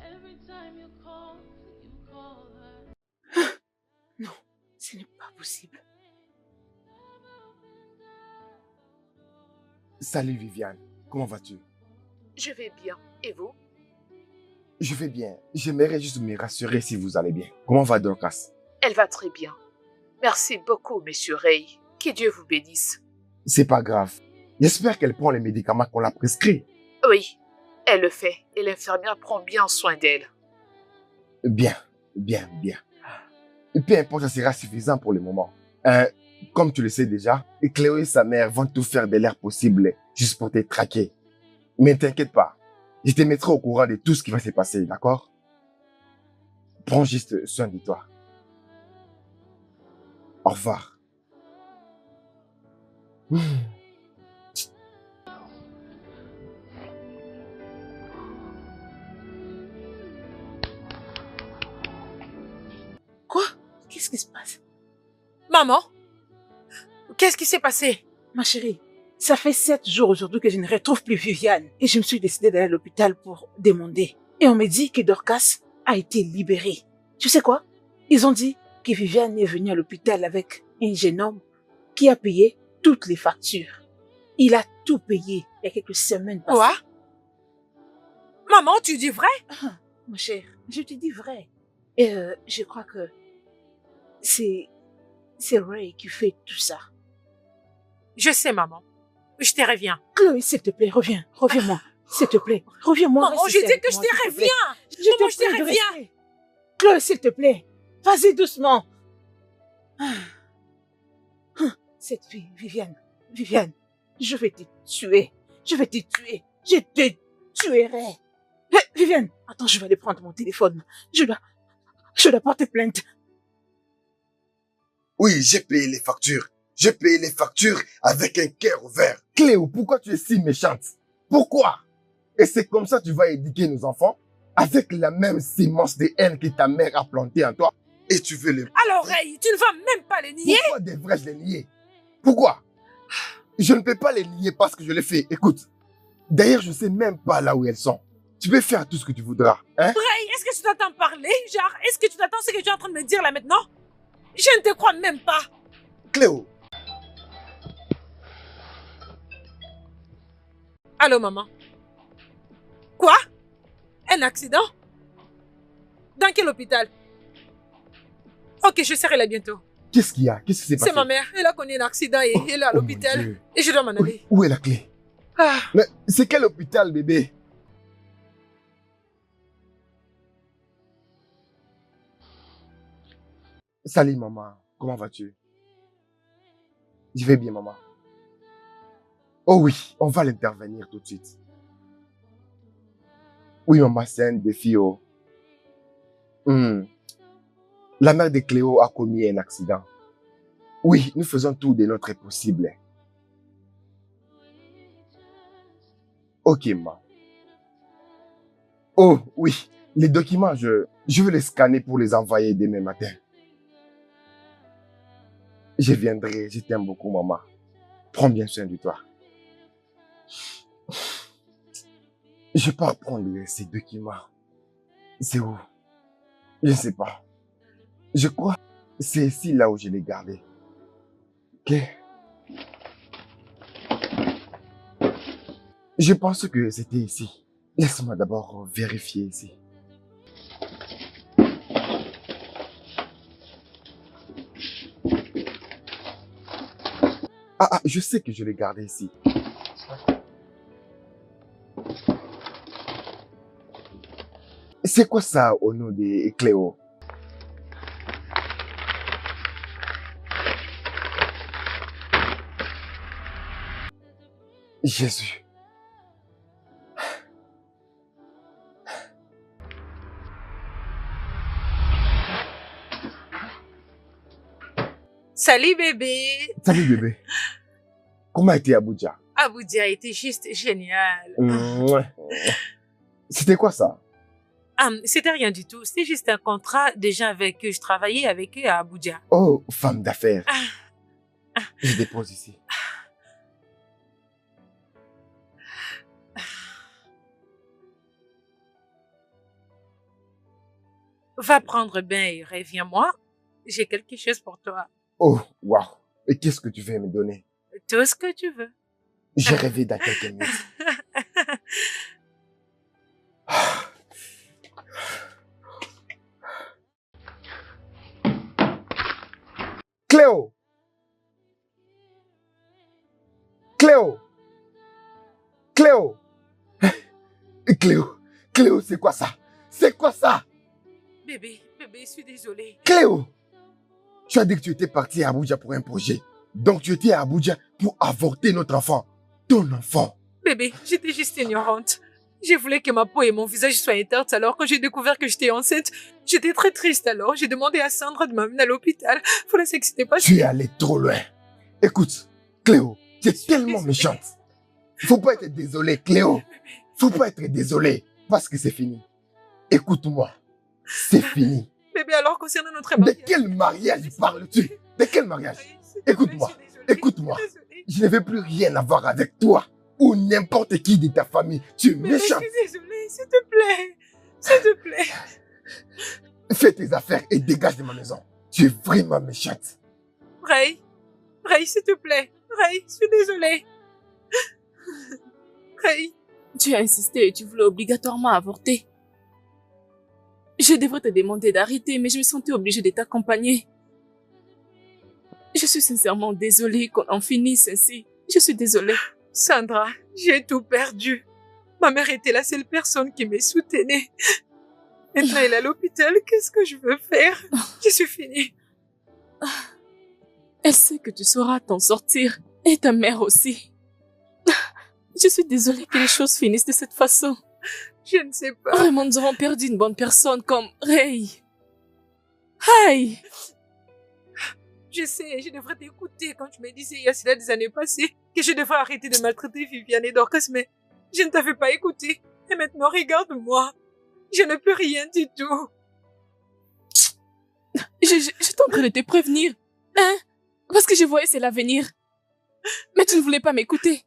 Every time you call her. Non, ce n'est pas possible. Salut Viviane, comment vas-tu? Je vais bien. Et vous? Je vais bien. J'aimerais juste me rassurer si vous allez bien. Comment va Dorcas? Elle va très bien. Merci beaucoup, monsieur Ray. Que Dieu vous bénisse. C'est pas grave. J'espère qu'elle prend les médicaments qu'on l'a prescrits. Oui, elle le fait et l'infirmière prend bien soin d'elle. Bien, bien, bien. Peu importe, ça sera suffisant pour le moment. Comme tu le sais déjà, Cléo et sa mère vont tout faire de l'air possible juste pour te traquer. Mais t'inquiète pas, je te mettrai au courant de tout ce qui va se passer, d'accord? Prends juste soin de toi. Au revoir. Quoi? Qu'est-ce qui se passe? Maman? Qu'est-ce qui s'est passé? Ma chérie, ça fait 7 jours aujourd'hui que je ne retrouve plus Viviane. Et je me suis décidée d'aller à l'hôpital pour demander. Et on me dit que Dorcas a été libérée. Tu sais quoi? Ils ont dit que Viviane est venue à l'hôpital avec un jeune homme qui a payé toutes les factures. Il a tout payé il y a quelques semaines passées. Quoi? Maman, tu dis vrai? mon cher, je te dis vrai. Et je crois que c'est Ray qui fait tout ça. Je sais, maman. Je te reviens. Chloé, s'il te plaît, reviens-moi. S'il te plaît, reviens-moi. Maman, reste j'ai ici dit avec que je moi, te s'il te plaît. reviens. Maman, je te prie de reviens. rester. Chloé, s'il te plaît, vas-y doucement. Cette fille, Viviane, je vais te tuer. Je te tuerai. Viviane, attends, je vais aller prendre mon téléphone. Je dois porter plainte. Oui, j'ai payé les factures. J'ai payé les factures avec un cœur ouvert. Cléo, pourquoi tu es si méchante? Pourquoi? Et c'est comme ça que tu vas éduquer nos enfants? Avec la même sémence de haine que ta mère a plantée en toi? Et tu veux les... Alors, Ray, tu ne vas même pas les nier? Pourquoi devrais-je les nier? Pourquoi? Je ne peux pas les nier parce que je les fais. Écoute, d'ailleurs, je sais même pas là où elles sont. Tu peux faire tout ce que tu voudras, hein? Ray, est-ce que tu t'attends parler? Genre, est-ce que tu t'attends ce que tu es en train de me dire là maintenant? Je ne te crois même pas. Cléo, Allô, maman? Quoi? Un accident? Dans quel hôpital? Ok, je serai là bientôt. Qu'est-ce qu'il y a? Qu'est-ce qui s'est passé? C'est ma mère. Elle a connu un accident et elle est à Oh mon l'hôpital. Dieu. Et je dois m'en aller. Où est la clé? Ah, Mais c'est quel hôpital, bébé? Salut, maman. Comment vas-tu? Je vais bien, maman. Oh oui, on va l'intervenir tout de suite. Oui, maman, c'est un défi, oh. La mère de Cléo a commis un accident. Oui, nous faisons tout de notre possible. Ok, maman. Oh, oui. Les documents, je vais les scanner pour les envoyer demain matin. Je viendrai. Je t'aime beaucoup, maman. Prends bien soin de toi. Je pars prendre ces documents. C'est où? Je ne sais pas. Je crois que c'est ici, là où je l'ai gardé. Ok? Je pense que c'était ici. Laisse-moi d'abord vérifier ici. Ah, je sais que je l'ai gardé ici. C'est quoi ça au nom de Cléo? Jésus. salut bébé. Salut bébé. Comment était Abuja? Abuja était juste génial. Mouah. C'était quoi ça? C'était rien du tout. C'était juste un contrat des gens avec qui je travaillais avec eux à Abuja. Oh, femme d'affaires. Je dépose ici. Va prendre bain et reviens-moi. J'ai quelque chose pour toi. Oh, waouh. Et qu'est-ce que tu veux me donner? Tout ce que tu veux. J'ai rêvé dans quelques minutes. Cléo! Cléo! Cléo! Cléo! Cléo, c'est quoi ça? C'est quoi ça? Bébé, je suis désolée. Cléo! Tu as dit que tu étais partie à Abuja pour un projet. Donc tu étais à Abuja pour avorter notre enfant. Ton enfant. Bébé, j'étais juste ignorante. Je voulais que ma peau et mon visage soient intacts alors quand j'ai découvert que j'étais enceinte. J'étais très triste alors. J'ai demandé à Sandra de m'amener à l'hôpital. Voilà ce qui s'était passé. Tu es allé trop loin. Écoute, Cléo, tu es tellement méchante. Faut pas être désolé, Cléo. Faut pas être désolé parce que c'est fini. Écoute-moi, c'est fini. Bébé, alors concernant notre De mariage... quel mariage parles-tu? De quel mariage? Écoute-moi, écoute-moi. Je ne veux plus rien avoir avec toi ou n'importe qui de ta famille. Tu es Bébé, je méchante. suis désolée, s'il te plaît. S'il te plaît. Fais tes affaires et dégage de ma maison. Tu es vraiment méchante. Ray, s'il te plaît. Ray, je suis désolée. Ray. Tu as insisté et tu voulais obligatoirement avorter. Je devrais te demander d'arrêter, mais je me sentais obligée de t'accompagner. Je suis sincèrement désolée qu'on en finisse ainsi. Je suis désolée. Sandra, j'ai tout perdu. Ma mère était la seule personne qui me soutenait. Maintenant, elle est à l'hôpital. Qu'est-ce que je veux faire? Je suis finie. Elle sait que tu sauras t'en sortir. Et ta mère aussi. Je suis désolée que les choses finissent de cette façon. Je ne sais pas. Vraiment, nous avons perdu une bonne personne comme Ray. Aïe! Je sais, je devrais t'écouter quand tu me disais il y a cela des années passées que je devrais arrêter de maltraiter Viviane et Dorcas, mais je ne t'avais pas écouté. Et maintenant, regarde-moi. Je ne peux rien du tout. J'étais en train de te prévenir. Hein? Parce que je voyais c'est l'avenir. Mais tu ne voulais pas m'écouter.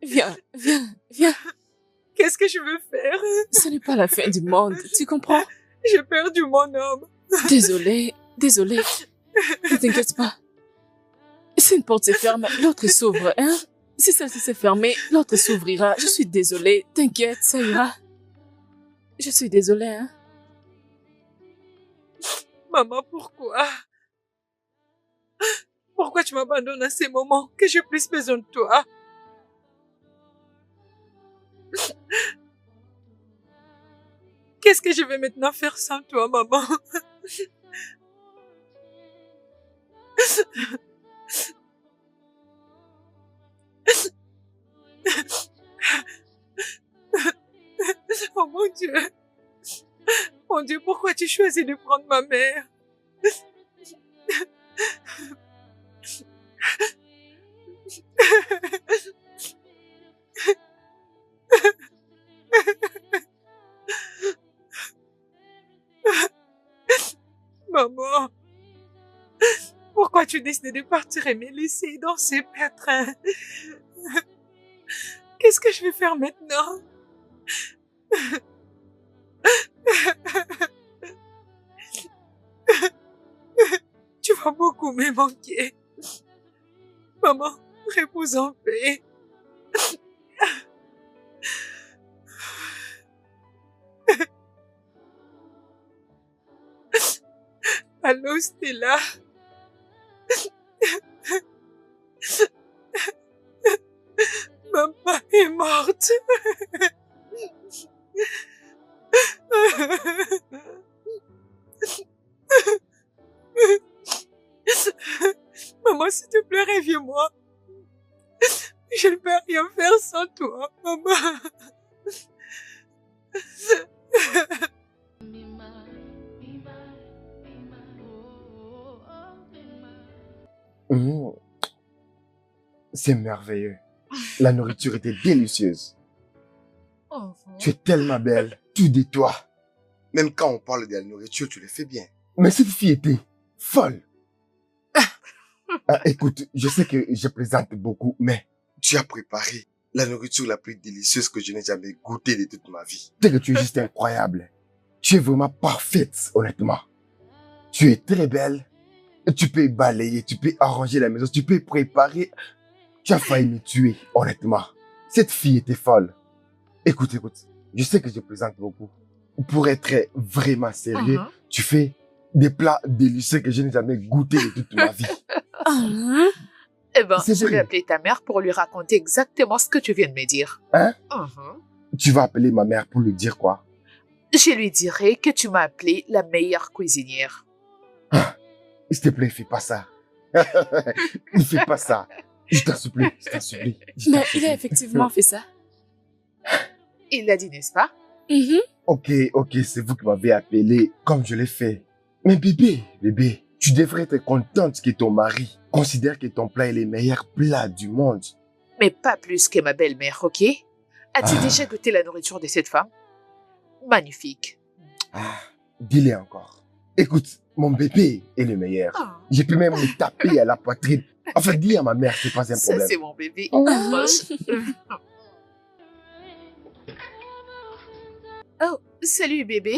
Viens. Qu'est-ce que je veux faire? Ce n'est pas la fin du monde, tu comprends? J'ai perdu mon homme. Désolée. Ne t'inquiète pas. Si une porte se ferme, l'autre s'ouvre, hein? Si celle-ci s'est fermée, l'autre s'ouvrira. Je suis désolée. T'inquiète, ça ira. Je suis désolée, hein? Maman, pourquoi? Pourquoi tu m'abandonnes à ces moments que j'ai plus besoin de toi? Qu'est-ce que je vais maintenant faire sans toi, maman? Oh mon Dieu! Mon Dieu, pourquoi tu choisis de prendre ma mère? Maman, pourquoi tu décides de partir et me laisser dans ces pétrins? Qu'est-ce que je vais faire maintenant? Tu vas beaucoup me manquer. Maman, repose en paix. Allô, Stella? Maman est morte. Maman, s'il te plaît, reviens-moi. Je ne peux rien faire sans toi, maman. Mmh. C'est merveilleux. La nourriture était délicieuse. Tu es tellement belle. Tout de toi. Même quand on parle de la nourriture, tu le fais bien. Mais cette fille était folle. Écoute, je sais que je plaisante beaucoup, mais Tu as préparé la nourriture la plus délicieuse que je n'ai jamais goûtée de toute ma vie. tu sais que tu es juste incroyable. Tu es vraiment parfaite, honnêtement. Tu es très belle. Tu peux balayer, tu peux arranger la maison, tu peux préparer. Tu as failli me tuer, honnêtement. Cette fille était folle. Écoute, je sais que je plaisante beaucoup. Pour être vraiment sérieux, tu fais des plats délicieux que je n'ai jamais goûté de toute ma vie. Eh ben, C'est je vais vrai. appeler ta mère pour lui raconter exactement ce que tu viens de me dire. Hein? Mhm. Tu vas appeler ma mère pour lui dire quoi? Je lui dirai que tu m'as appelée la meilleure cuisinière. S'il te plaît, fais pas ça. Ne fais pas ça. Je t'en supplie, je t'en supplie. je t'en Mais il supplie. a effectivement fait ça. Il l'a dit, n'est-ce pas? Mhm. Ok, c'est vous qui m'avez appelé comme je l'ai fait. Mais bébé, tu devrais être contente que ton mari considère que ton plat est le meilleur plat du monde. Mais pas plus que ma belle-mère, ok? As-tu déjà goûté la nourriture de cette femme? Magnifique. Dis-le encore. Écoute, mon bébé est le meilleur. Je peux même me taper à la poitrine. Enfin, dis à ma mère, c'est pas un Ça, problème. c'est mon bébé. Oh, salut bébé.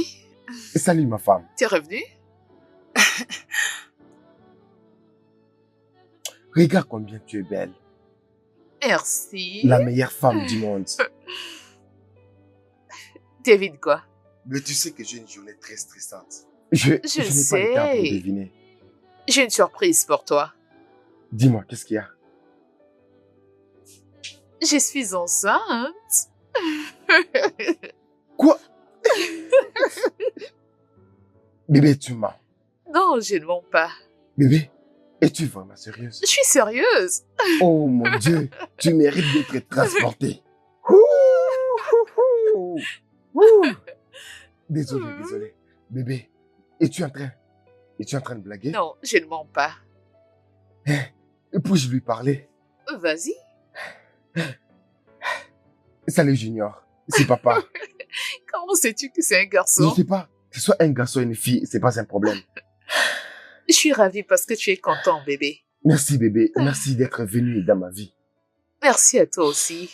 Salut ma femme. T'es revenu? Regarde combien tu es belle. Merci. La meilleure femme du monde. Devine quoi? Mais tu sais que j'ai une journée très stressante. Je Je n'ai pas le temps pour sais. deviner. J'ai une surprise pour toi. Dis-moi, qu'est-ce qu'il y a? Je suis enceinte. Quoi? Bébé, tu mens. Non, je ne mens pas. Bébé, es-tu vraiment sérieuse? Je suis sérieuse. Oh mon Dieu, tu mérites d'être transporté. Désolé. Bébé, es-tu en train de blaguer? Non, je ne mens pas. Puis-je lui parler? Vas-y. Salut Junior, c'est papa. Comment sais-tu que c'est un Je garçon? sais pas, que ce soit un garçon ou une fille, c'est pas un problème. Je suis ravie parce que tu es content, bébé. Merci bébé, merci d'être venu dans ma vie. Merci à toi aussi.